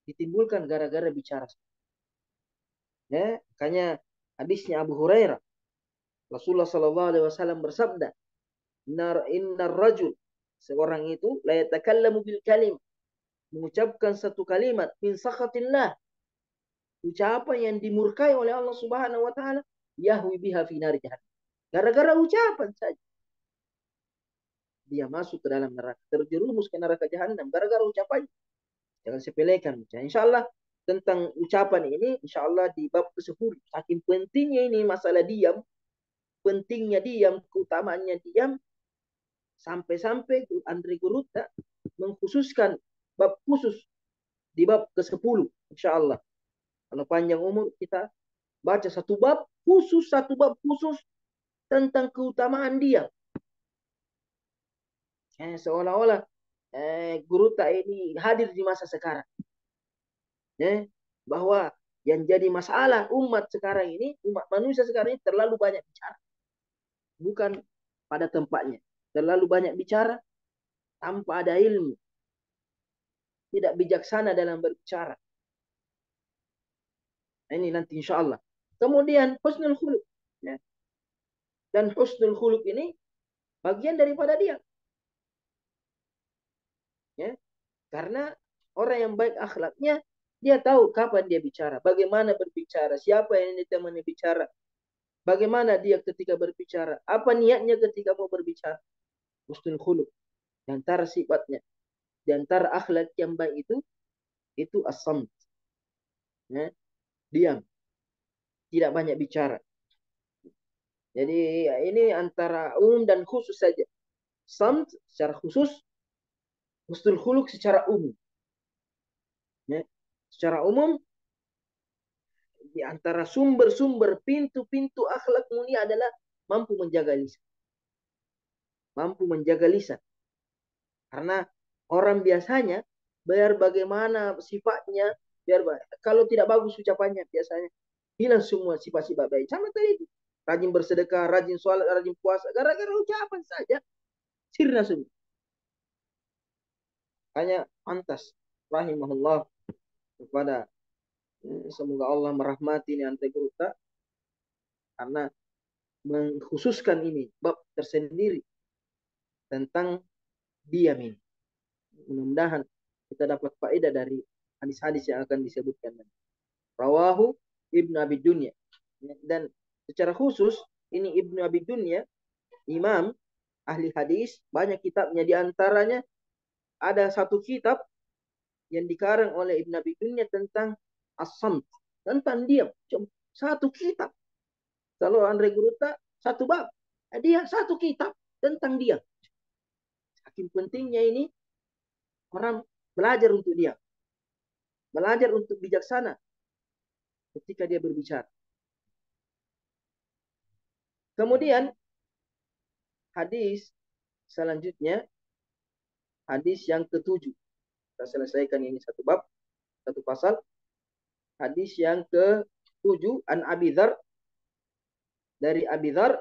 ditimbulkan gara-gara bicara. Ya, makanya hadisnya Abu Hurairah. Rasulullah Shallallahu Alaihi Wasallam bersabda, Innar rajul, seorang itu la yatakallamu bil kalim, mengucapkan satu kalimat min sakhatillah, ucapan yang dimurkai oleh Allah Subhanahu wa taala, yahwi biha fi nar jahannam. Gara-gara ucapan saja dia masuk ke dalam neraka, terjerumus ke neraka jahanam gara-gara ucapan. Jangan sepelekan. Insyaallah tentang ucapan ini insyaallah di bab ke-10. Saking pentingnya ini masalah diam, pentingnya diam, keutamaannya diam, sampai-sampai Andri Guruta mengkhususkan bab khusus di bab ke-10 insyaallah. Kalau panjang umur kita baca satu bab khusus tentang keutamaan diam. Seolah-olah Guruta ini hadir di masa sekarang. Bahwa yang jadi masalah umat sekarang ini, umat manusia sekarang ini terlalu banyak bicara. Bukan pada tempatnya. Terlalu banyak bicara tanpa ada ilmu. Tidak bijaksana dalam berbicara. Ini nanti insya Allah. Kemudian husnul khuluq. Ya. Dan husnul khuluq ini bagian daripada dia. Ya. Karena orang yang baik akhlaknya, dia tahu kapan dia bicara, bagaimana berbicara, siapa yang ditemani bicara, bagaimana dia ketika berbicara, apa niatnya ketika mau berbicara. Husnul khuluq. Di antara sifatnya, di antara akhlak yang baik itu as-samt. Ya. Diam. Tidak banyak bicara. Jadi ini antara umum dan khusus saja. Samt secara khusus, husnul khuluq secara umum. Ya. Secara umum, di antara sumber-sumber pintu-pintu akhlak mulia adalah mampu menjaga lisan. Mampu menjaga lisan. Karena orang biasanya biar bagaimana sifatnya, biar kalau tidak bagus ucapannya biasanya hilang semua sifat-sifat baik. Sama tadi itu. Rajin bersedekah, rajin sholat, rajin puasa. Gara-gara ucapan saja sirna semua. Hanya pantas rahimahullah kepada semoga Allah merahmati ini Anteguruta karena mengkhususkan ini bab tersendiri tentang diam ini. Mudah-mudahan kita dapat faedah dari hadis-hadis yang akan disebutkan. Rawahu Ibnu Abi Dunya. Dan secara khusus ini Ibnu Abi Dunya, imam ahli hadis, banyak kitabnya, di antaranya ada satu kitab yang dikarang oleh Ibnu Abi Dunya tentang as-samt, tentang diam. Cuma satu kitab. Kalau Andre Guruta satu bab, dia satu kitab tentang diam. Saking pentingnya ini orang belajar untuk diam. Belajar untuk bijaksana ketika dia berbicara. Kemudian hadis selanjutnya, hadis yang ketujuh. Kita selesaikan ini satu bab, satu pasal. Hadis yang ketujuh, an Abi Dzar, dari Abi Dzar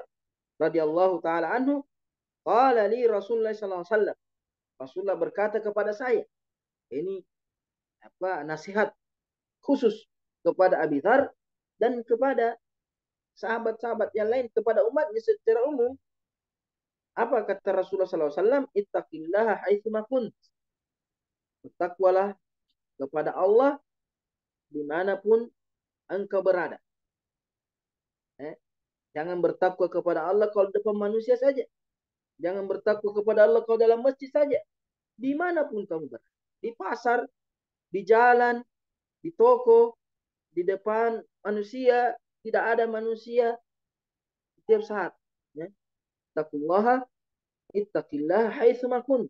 radhiyallahu taala anhu, qala li Rasulullah sallallahu alaihi wasallam. Rasulullah berkata kepada saya. Ini nasihat khusus kepada Abi Dzar dan kepada sahabat-sahabat yang lain, kepada umatnya secara umum. Apa kata Rasulullah sallallahu alaihi wasallam? Ittaqillaha haitsu ma kunt. Bertakwalah kepada Allah dimanapun engkau berada. Jangan bertakwa kepada Allah kalau depan manusia saja. Jangan bertakwa kepada Allah kalau dalam masjid saja. Dimanapun kamu berada. Di pasar, di jalan, di toko, di depan manusia, tidak ada manusia. Setiap saat. Ya. Taqullaha, ittaqillaha haitsu ma kunt.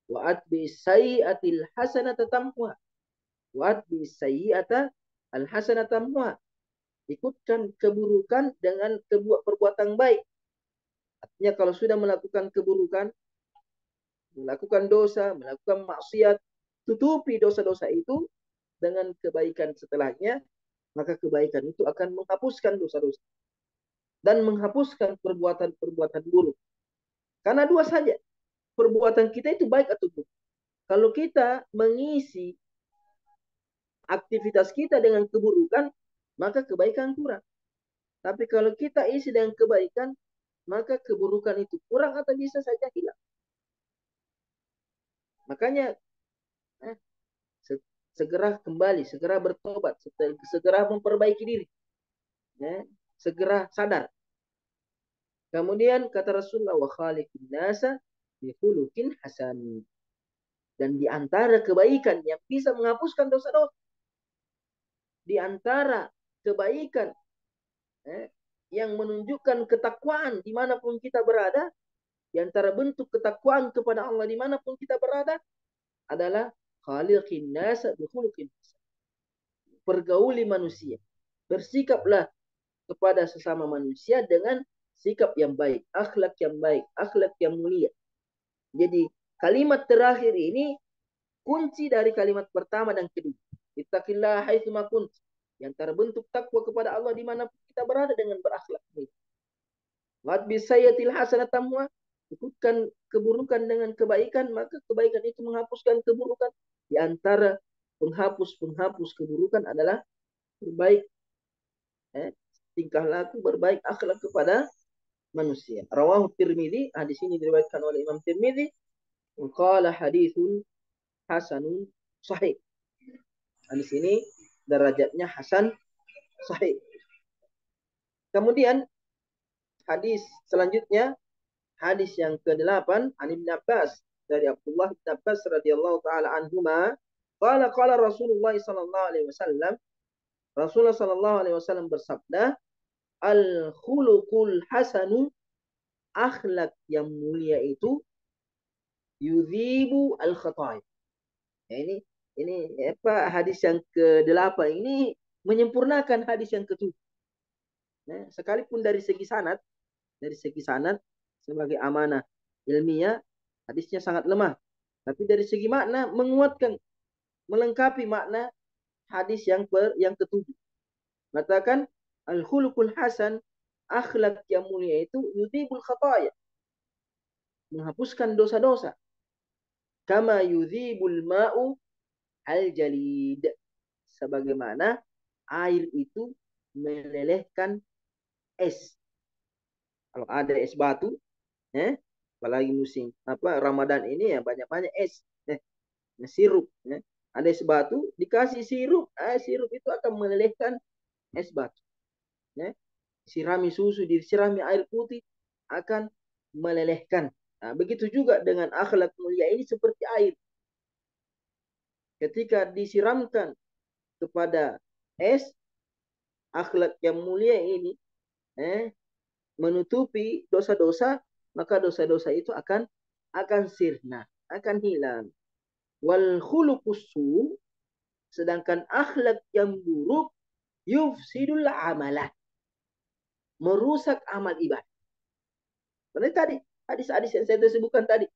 Wa atbi sayyi'atil hasanata tamhuha. Wa atbi sayyi'ata al hasanata tamhuha. Ikutkan keburukan dengan perbuatan baik. Artinya kalau sudah melakukan keburukan, melakukan dosa, melakukan maksiat, tutupi dosa-dosa itu dengan kebaikan setelahnya, maka kebaikan itu akan menghapuskan dosa-dosa dan menghapuskan perbuatan-perbuatan buruk. Karena dua saja, perbuatan kita itu baik atau buruk. Kalau kita mengisi aktivitas kita dengan keburukan, maka kebaikan kurang. Tapi kalau kita isi dengan kebaikan, maka keburukan itu kurang atau bisa saja hilang. Makanya segera kembali, segera bertobat, segera memperbaiki diri, segera sadar. Kemudian kata Rasulullah, wa khaliqin nasa bi khuluqin hasan. Dan di antara kebaikan yang bisa menghapuskan dosa-dosa, di antara kebaikan yang menunjukkan ketakwaan dimanapun kita berada, di antara bentuk ketakwaan kepada Allah dimanapun kita berada adalah khaliqin nasa bi khuluqin hasan. Pergauli manusia, bersikaplah kepada sesama manusia dengan sikap yang baik, akhlak yang baik, akhlak yang mulia. Jadi kalimat terakhir ini kunci dari kalimat pertama dan kedua. Ittaqillah haitsu ma kunt. Yang terbentuk takwa kepada Allah di mana kita berada dengan berakhlak baik. Wa bisayyatil hasanatamwa, ikutkan keburukan dengan kebaikan, maka kebaikan itu menghapuskan keburukan. Di antara penghapus keburukan adalah berbaik tingkah laku, berbaik akhlak kepada manusia. Rawahu Tirmidzi, hadis ini diriwayatkan oleh Imam Tirmidzi. Qala haditsun hasanun sahih. Hadis ini derajatnya hasan sahih. Kemudian hadis selanjutnya, hadis yang ke-8, an Ibnu Abbas, dari Abdullah bin Abbas radhiyallahu taala anhuma, qala Rasulullah sallallahu alaihi wasallam, Rasulullah sallallahu alaihi wasallam bersabda, al khuluqul hasanu, akhlak yang mulia itu yudhibu al khataya. Ini hadis yang ke-8 ini menyempurnakan hadis yang ke-7. Sekalipun dari segi sanad sebagai amanah ilmiah hadisnya sangat lemah, tapi dari segi makna menguatkan, melengkapi makna hadis yang ke-7. Katakan al khuluqul hasan, akhlak yang mulia itu yudhibul khataya, menghapuskan dosa-dosa. kama yudhibul ma'u al-jalid. Sebagaimana air itu melelehkan es. Kalau ada es batu, apalagi musim Ramadan ini ya banyak-banyak es, sirup. Ada es batu, dikasih sirup, sirup itu akan melelehkan es batu. Sirami susu, disirami air putih, akan melelehkan. Nah, begitu juga dengan akhlak mulia ini seperti air. Ketika disiramkan kepada es, akhlak yang mulia ini menutupi dosa-dosa, maka dosa-dosa itu akan sirna, akan hilang. Wal khuluqus su, sedangkan akhlak yang buruk yufsidul amalah, merusak amal ibadah. Karena tadi hadis-hadis yang saya sebutkan tadi,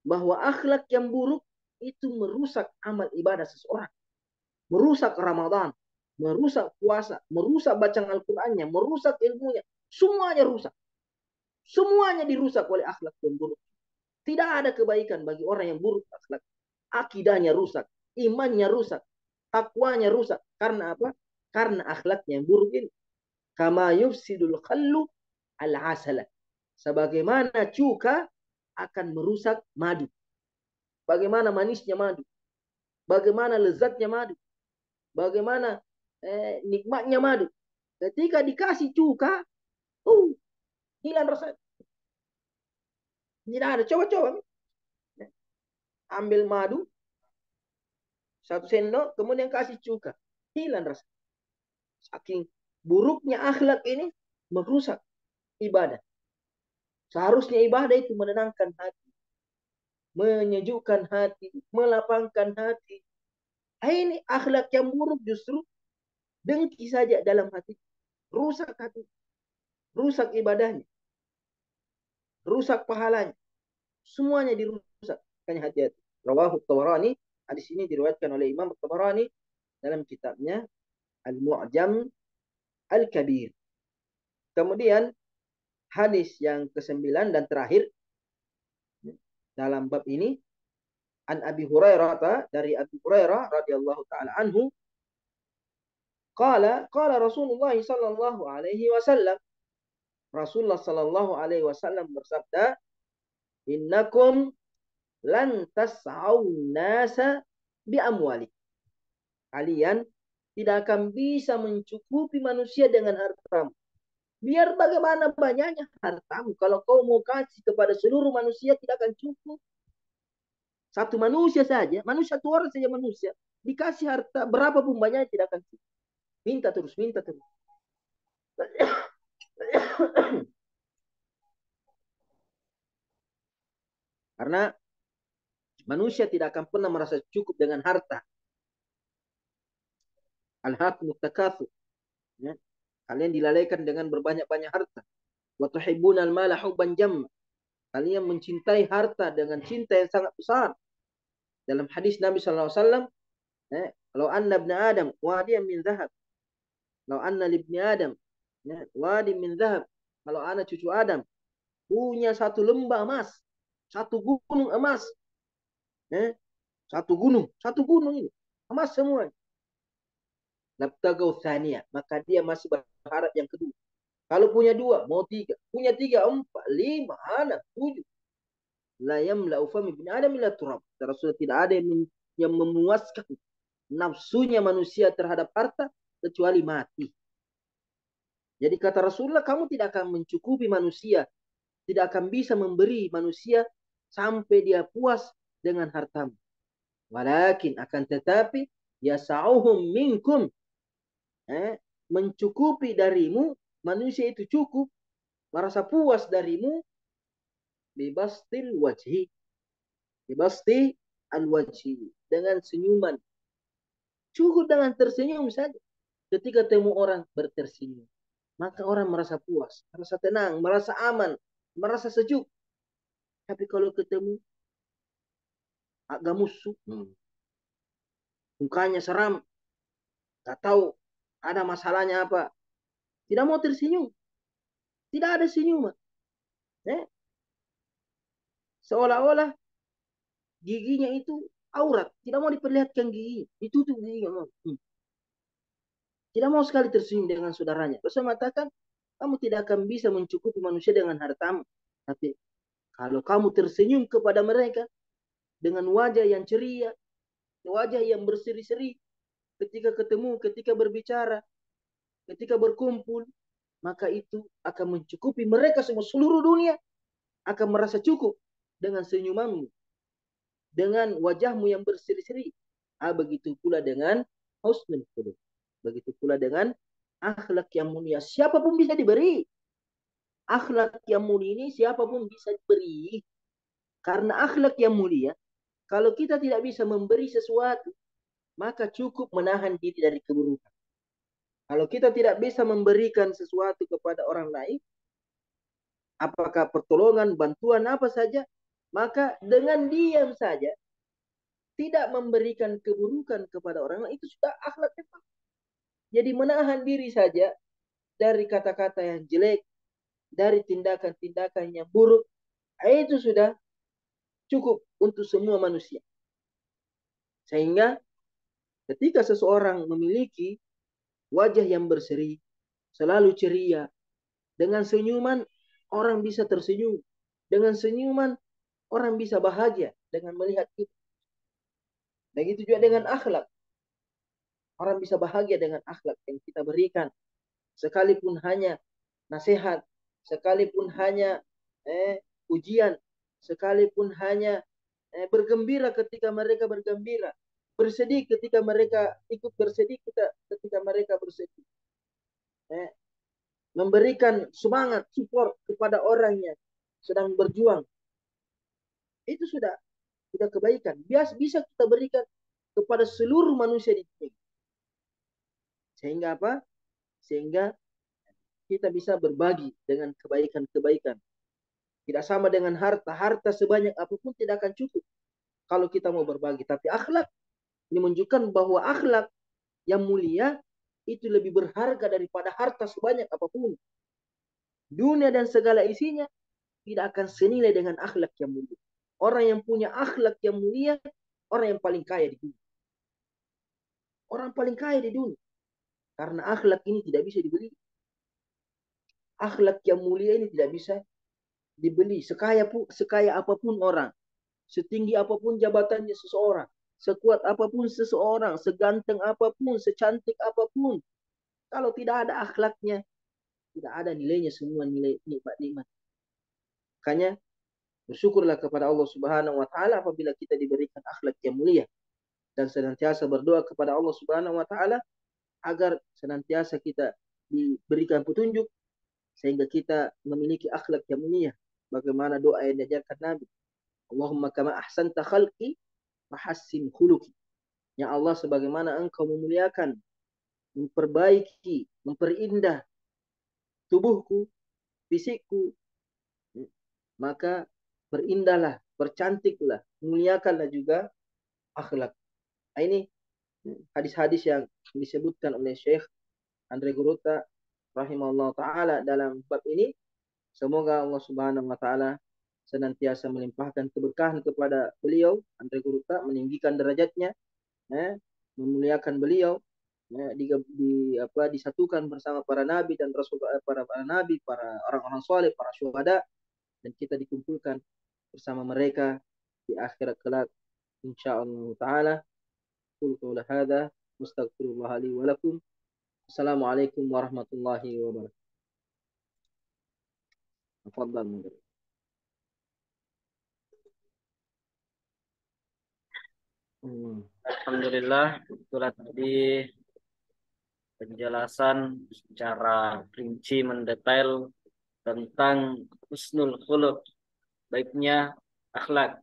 bahwa akhlak yang buruk itu merusak amal ibadah seseorang, merusak Ramadan, merusak puasa, merusak bacaan Al-Qur'annya, merusak ilmunya, semuanya rusak. Semuanya dirusak oleh akhlak yang buruk. Tidak ada kebaikan bagi orang yang buruk akhlak. Akidahnya rusak, imannya rusak, takwanya rusak. Karena apa? Karena akhlaknya yang buruk ini. Kama yufsidul khallu al-asala. Sebagaimana cuka akan merusak madu. Bagaimana manisnya madu. Bagaimana lezatnya madu. Bagaimana nikmatnya madu. Ketika dikasih cuka, hilang rasanya. Tidak ada. Coba-coba. Ambil madu, 1 sendok, kemudian kasih cuka. Hilang rasa. Saking buruknya akhlak ini merusak ibadah. Seharusnya ibadah itu menenangkan hati, menyejukkan hati, melapangkan hati. Ini akhlak yang buruk justru dengki saja dalam hati. Rusak hati. Rusak ibadahnya. Rusak pahalanya. Semuanya dirusak. Makanya hati-hati. Rawahu Tabarani. Hadis ini diriwayatkan oleh Imam Tabarani dalam kitabnya Al-Mu'jam Al-Kabir. Kemudian hadis yang ke-9 dan terakhir dalam bab ini, an Abi Hurairah, dari Abi Hurairah radhiyallahu taala anhu, qala Rasulullah sallallahu alaihi wasallam, Rasulullah sallallahu alaihi wasallam bersabda, innakum lan tas'au nasa bi amwali. Kalian tidak akan bisa mencukupi manusia dengan hartamu. Biar bagaimana banyaknya hartamu, kalau kau mau kasih kepada seluruh manusia tidak akan cukup. Satu manusia saja, satu orang saja manusia, dikasih harta berapapun banyaknya tidak akan cukup. Minta terus, minta terus. Karena manusia tidak akan pernah merasa cukup dengan harta. Al-hakum takatsur. Kalian dilalaikan dengan berbanyak-banyak harta. Wa tuhibbunal mala hubban jamma. Kalian mencintai harta dengan cinta yang sangat besar. Dalam hadis Nabi sallallahu alaihi wasallam, kalau anna ibn Adam wadiyan min dhahab. Kalau anna ibn Adam wadi min dhahab. Kalau anak cucu Adam punya satu lembah emas, satu gunung emas, satu gunung ini emas semua. Labtagau thaniya, maka dia masih berharap yang kedua. Kalau punya 2, mau 3, punya 3, 4, 5, 6, 7. La yamla'u fami ibn Adam illa turab. Rasul tidak ada yang memuaskan nafsunya manusia terhadap harta kecuali mati. Jadi kata Rasulullah, kamu tidak akan mencukupi manusia, tidak akan bisa memberi manusia sampai dia puas dengan hartamu. Walakin akan tetapi yasa'uhum minkum, mencukupi darimu, manusia itu cukup, merasa puas darimu, bibastil wajhi, bibasti al-wajhi, dengan senyuman. Cukup dengan tersenyum saja. Ketika temu orang bertersenyum, maka orang merasa puas, merasa tenang, merasa aman, merasa sejuk. Tapi kalau ketemu agak musuh, mukanya seram, tak tahu ada masalahnya apa, tidak mau tersenyum, tidak ada senyuman, seolah-olah giginya itu aurat, tidak mau diperlihatkan gigi, ditutup giginya. Tidak mau sekali tersenyum dengan saudaranya. Rasul mengatakan, kamu tidak akan bisa mencukupi manusia dengan hartamu. Tapi kalau kamu tersenyum kepada mereka dengan wajah yang ceria, wajah yang berseri-seri, ketika ketemu, ketika berbicara, ketika berkumpul, maka itu akan mencukupi mereka semua. Seluruh dunia akan merasa cukup dengan senyumanmu, dengan wajahmu yang berseri-seri. Begitu pula dengan husnul khuluq. Begitu pula dengan akhlak yang mulia. Siapapun bisa diberi. Akhlak yang mulia ini siapapun bisa diberi. Karena akhlak yang mulia, kalau kita tidak bisa memberi sesuatu, maka cukup menahan diri dari keburukan. Kalau kita tidak bisa memberikan sesuatu kepada orang lain, apakah pertolongan, bantuan, apa saja, maka dengan diam saja, tidak memberikan keburukan kepada orang lain, itu sudah akhlak yang bagus. Jadi menahan diri saja dari kata-kata yang jelek, dari tindakan-tindakan yang buruk, itu sudah cukup untuk semua manusia. Sehingga ketika seseorang memiliki wajah yang berseri, selalu ceria, dengan senyuman orang bisa tersenyum, dengan senyuman orang bisa bahagia dengan melihat itu. Begitu juga dengan akhlak. Orang bisa bahagia dengan akhlak yang kita berikan. Sekalipun hanya nasihat, sekalipun hanya ujian, sekalipun hanya bergembira ketika mereka bergembira, bersedih ketika mereka ikut bersedih, ketika mereka bersedih, memberikan semangat, support kepada orang yang sedang berjuang, itu sudah kebaikan. Bisa kita berikan kepada seluruh manusia di dunia. Sehingga apa? Sehingga kita bisa berbagi dengan kebaikan-kebaikan. Tidak sama dengan harta. Harta sebanyak apapun tidak akan cukup kalau kita mau berbagi. Tapi akhlak ini menunjukkan bahwa akhlak yang mulia itu lebih berharga daripada harta sebanyak apapun. Dunia dan segala isinya tidak akan senilai dengan akhlak yang mulia. Orang yang punya akhlak yang mulia, orang yang paling kaya di dunia. Orang paling kaya di dunia. Karena akhlak ini tidak bisa dibeli. Akhlak yang mulia ini tidak bisa dibeli. Sekaya apapun orang, setinggi apapun jabatannya seseorang, sekuat apapun seseorang, seganteng apapun, secantik apapun, kalau tidak ada akhlaknya, tidak ada nilainya semua nilai nikmat-nikmat. Makanya bersyukurlah kepada Allah Subhanahu wa taala apabila kita diberikan akhlak yang mulia, dan senantiasa berdoa kepada Allah Subhanahu wa taala agar senantiasa kita diberikan petunjuk sehingga kita memiliki akhlak yang mulia. Bagaimana doa yang diajarkan Nabi, Allahumma kama ahsanta khalqi fahassin khuluqi. Ya Allah, sebagaimana engkau memuliakan, memperbaiki, memperindah tubuhku, fisikku, maka berindahlah, bercantiklah, muliakanlah juga akhlak. Nah, ini hadis-hadis yang disebutkan oleh Syekh Andre Guruta rahimahullah ta'ala dalam bab ini. Semoga Allah Subhanahu wa ta'ala senantiasa melimpahkan keberkahan kepada beliau, Andre Guruta, meninggikan derajatnya, memuliakan beliau, disatukan bersama para nabi dan rasul, para nabi, para orang-orang soleh, para syuhada, dan kita dikumpulkan bersama mereka di akhirat kelak insyaallah taala. Qul qawla hadza astaghfirullah li wa lakum. Assalamualaikum warahmatullahi wabarakatuh. Tafadhal. Alhamdulillah, itulah tadi penjelasan secara rinci mendetail tentang husnul khuluq, baiknya akhlak.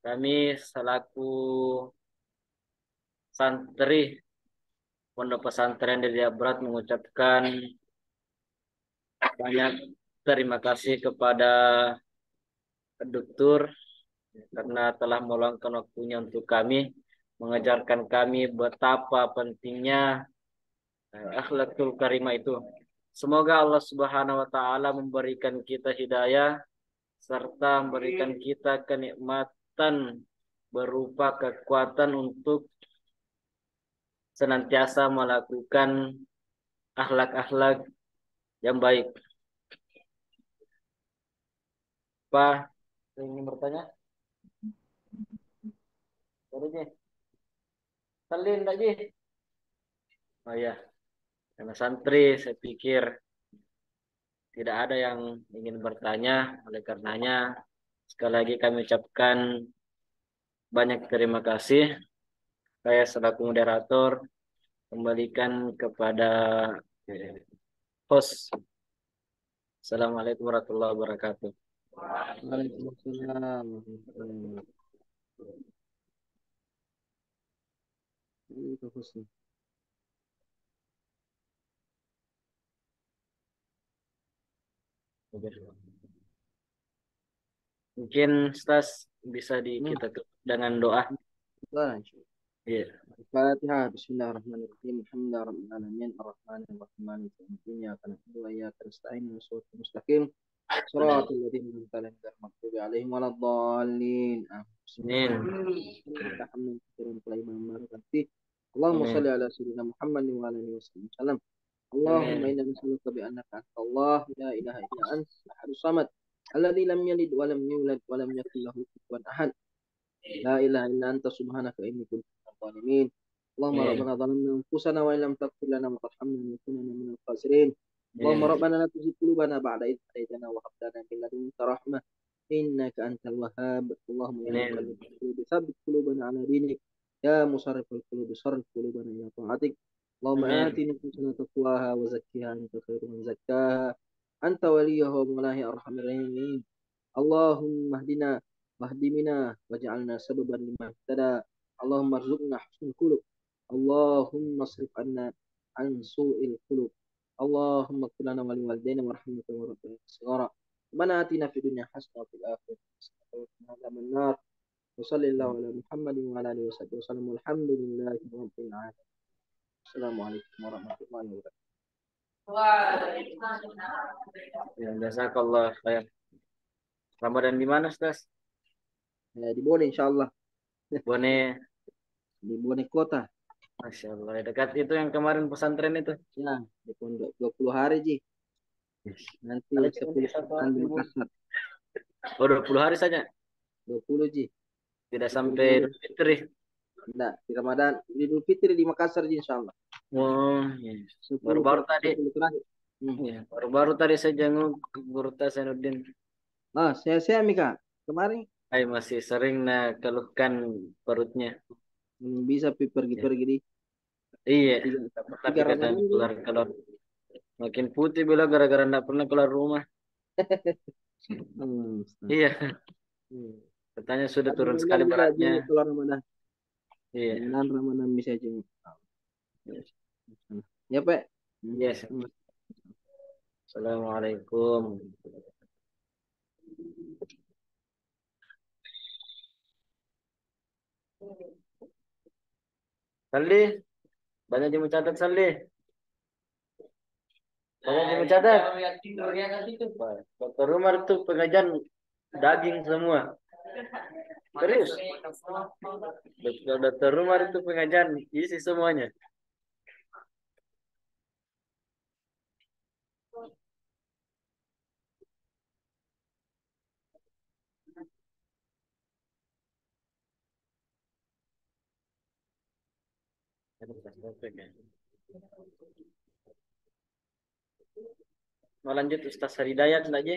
Kami selaku santri Pondok Pesantren Deli Abrat mengucapkan banyak terima kasih kepada Dokter karena telah meluangkan waktunya untuk kami, mengajarkan kami betapa pentingnya akhlakul karimah itu. Semoga Allah Subhanahu wa taala memberikan kita hidayah serta memberikan kita kenikmat kekuatan berupa kekuatan untuk senantiasa melakukan akhlak-akhlak yang baik. Apa yang ingin bertanya? Baru Ji. Salin tak Ji? Oh ya, karena santri saya pikir tidak ada yang ingin bertanya. Oleh karenanya sekali lagi kami ucapkan banyak terima kasih. Saya selaku moderator kembalikan kepada host. Assalamualaikum warahmatullahi wabarakatuh. Waalaikumsalam warahmatullahi wabarakatuh. Mungkin Stas bisa kita tutup dengan doa. Iya. الفاتحة بسم الله الرحمن الرحيم الحمد لله رب العالمين الرحمن الرحيم مالك يوم الدين إياك نعبد وإياك نستعين اهدنا الصراط المستقيم صراط الذين أنعمت عليهم غير المغضوب عليهم ولا الضالين بسم الله Amin. الرحمن الرحيم اللهم صل Amin. على سيدنا محمد وعلى آله وصحبه وسلم اللهم Amin. إنا نسألك بأنك أنت الله لا إله إلا أنت الأحد الصمد الذي لم يلد ولم يولد ولم يكن له كفوا أحد لا إله إلا أنت سبحانك إني كنت من الظالمين اللهم Amin. ربنا ظلمنا أنفسنا وإن لم تغفر لنا وترحمنا لنكونن من الخاسرين اللهم Amin. ربنا لا تزغ قلوبنا بعد إذ هديتنا وهب لنا من لدنك رحمة إنك أنت الوهاب اللهم يا مقلب Amin. القلوب ثبت قلوبنا على دينك يا مصرف القلوب صرف قلوبنا إلى طاعتك اللهم آت Amin. نفوسنا تقواها وزكها أنت خير من زكاها أنت وليها ومولاها أرحم الراحمين اللهم اهدنا واهد بنا واجعلنا سببا لمن اهتدى اللهم ارزقنا حسن الخلق اللهم اصرف عنا عن سوء الخلق اللهم اغفر لنا ولوالدينا وارحمنا وربنا صغارا ربنا اتنا في الدنيا حسنه وفي الاخره حسنه وقنا عذاب النار وصلى الله على محمد وعلى اله وصحبه وسلم والحمد لله رب العالمين السلام عليكم ورحمه الله وبركاته. Ya, jazakallah khair. Ramadan di mana, Stas? Di Bone insyaallah, Bone. di Bone kota. Masya Allah. Dekat itu yang kemarin pesantren itu. Ya, di pondok 20 hari Ji. Nanti Ada cuma 10 satu pekan orang di di Bone. Makassar. Oh, 20 hari saja. 20 Ji. Tidak 20 sampai hari. Idul Fitri. Enggak, di Ramadan, Idul Fitri di Makassar Ji insyaallah. Oh, iya. 10 Baru-baru tadi. 10 terakhir. Iya, baru-baru tadi saya jenguk Guru Tasainuddin. Saya Mika. Kemarin Saya masih sering keluhkan perutnya. bisa Ya. pergi-pergi di Iya, tiga, tapi tiga kadang Ramadan Ji. keluar makin putih bila gara-gara nggak pernah keluar rumah. Ustaz. Iya, katanya sudah turun Alhamdulillah sekali bisa beratnya. jenguk kalau Ramadan. Iya, Mudah-mudahan Ramadan bisa jenguk. yes. Ya, Pak. Yes. Assalamualaikum. Saldi, banyak yang mencatat Saldi. Banyak yang mencatat. Dokter rumah itu pengajian daging semua. Serius. Dokter rumah itu pengajian isi semuanya. Mau lanjut Ustaz Hidayat lagi?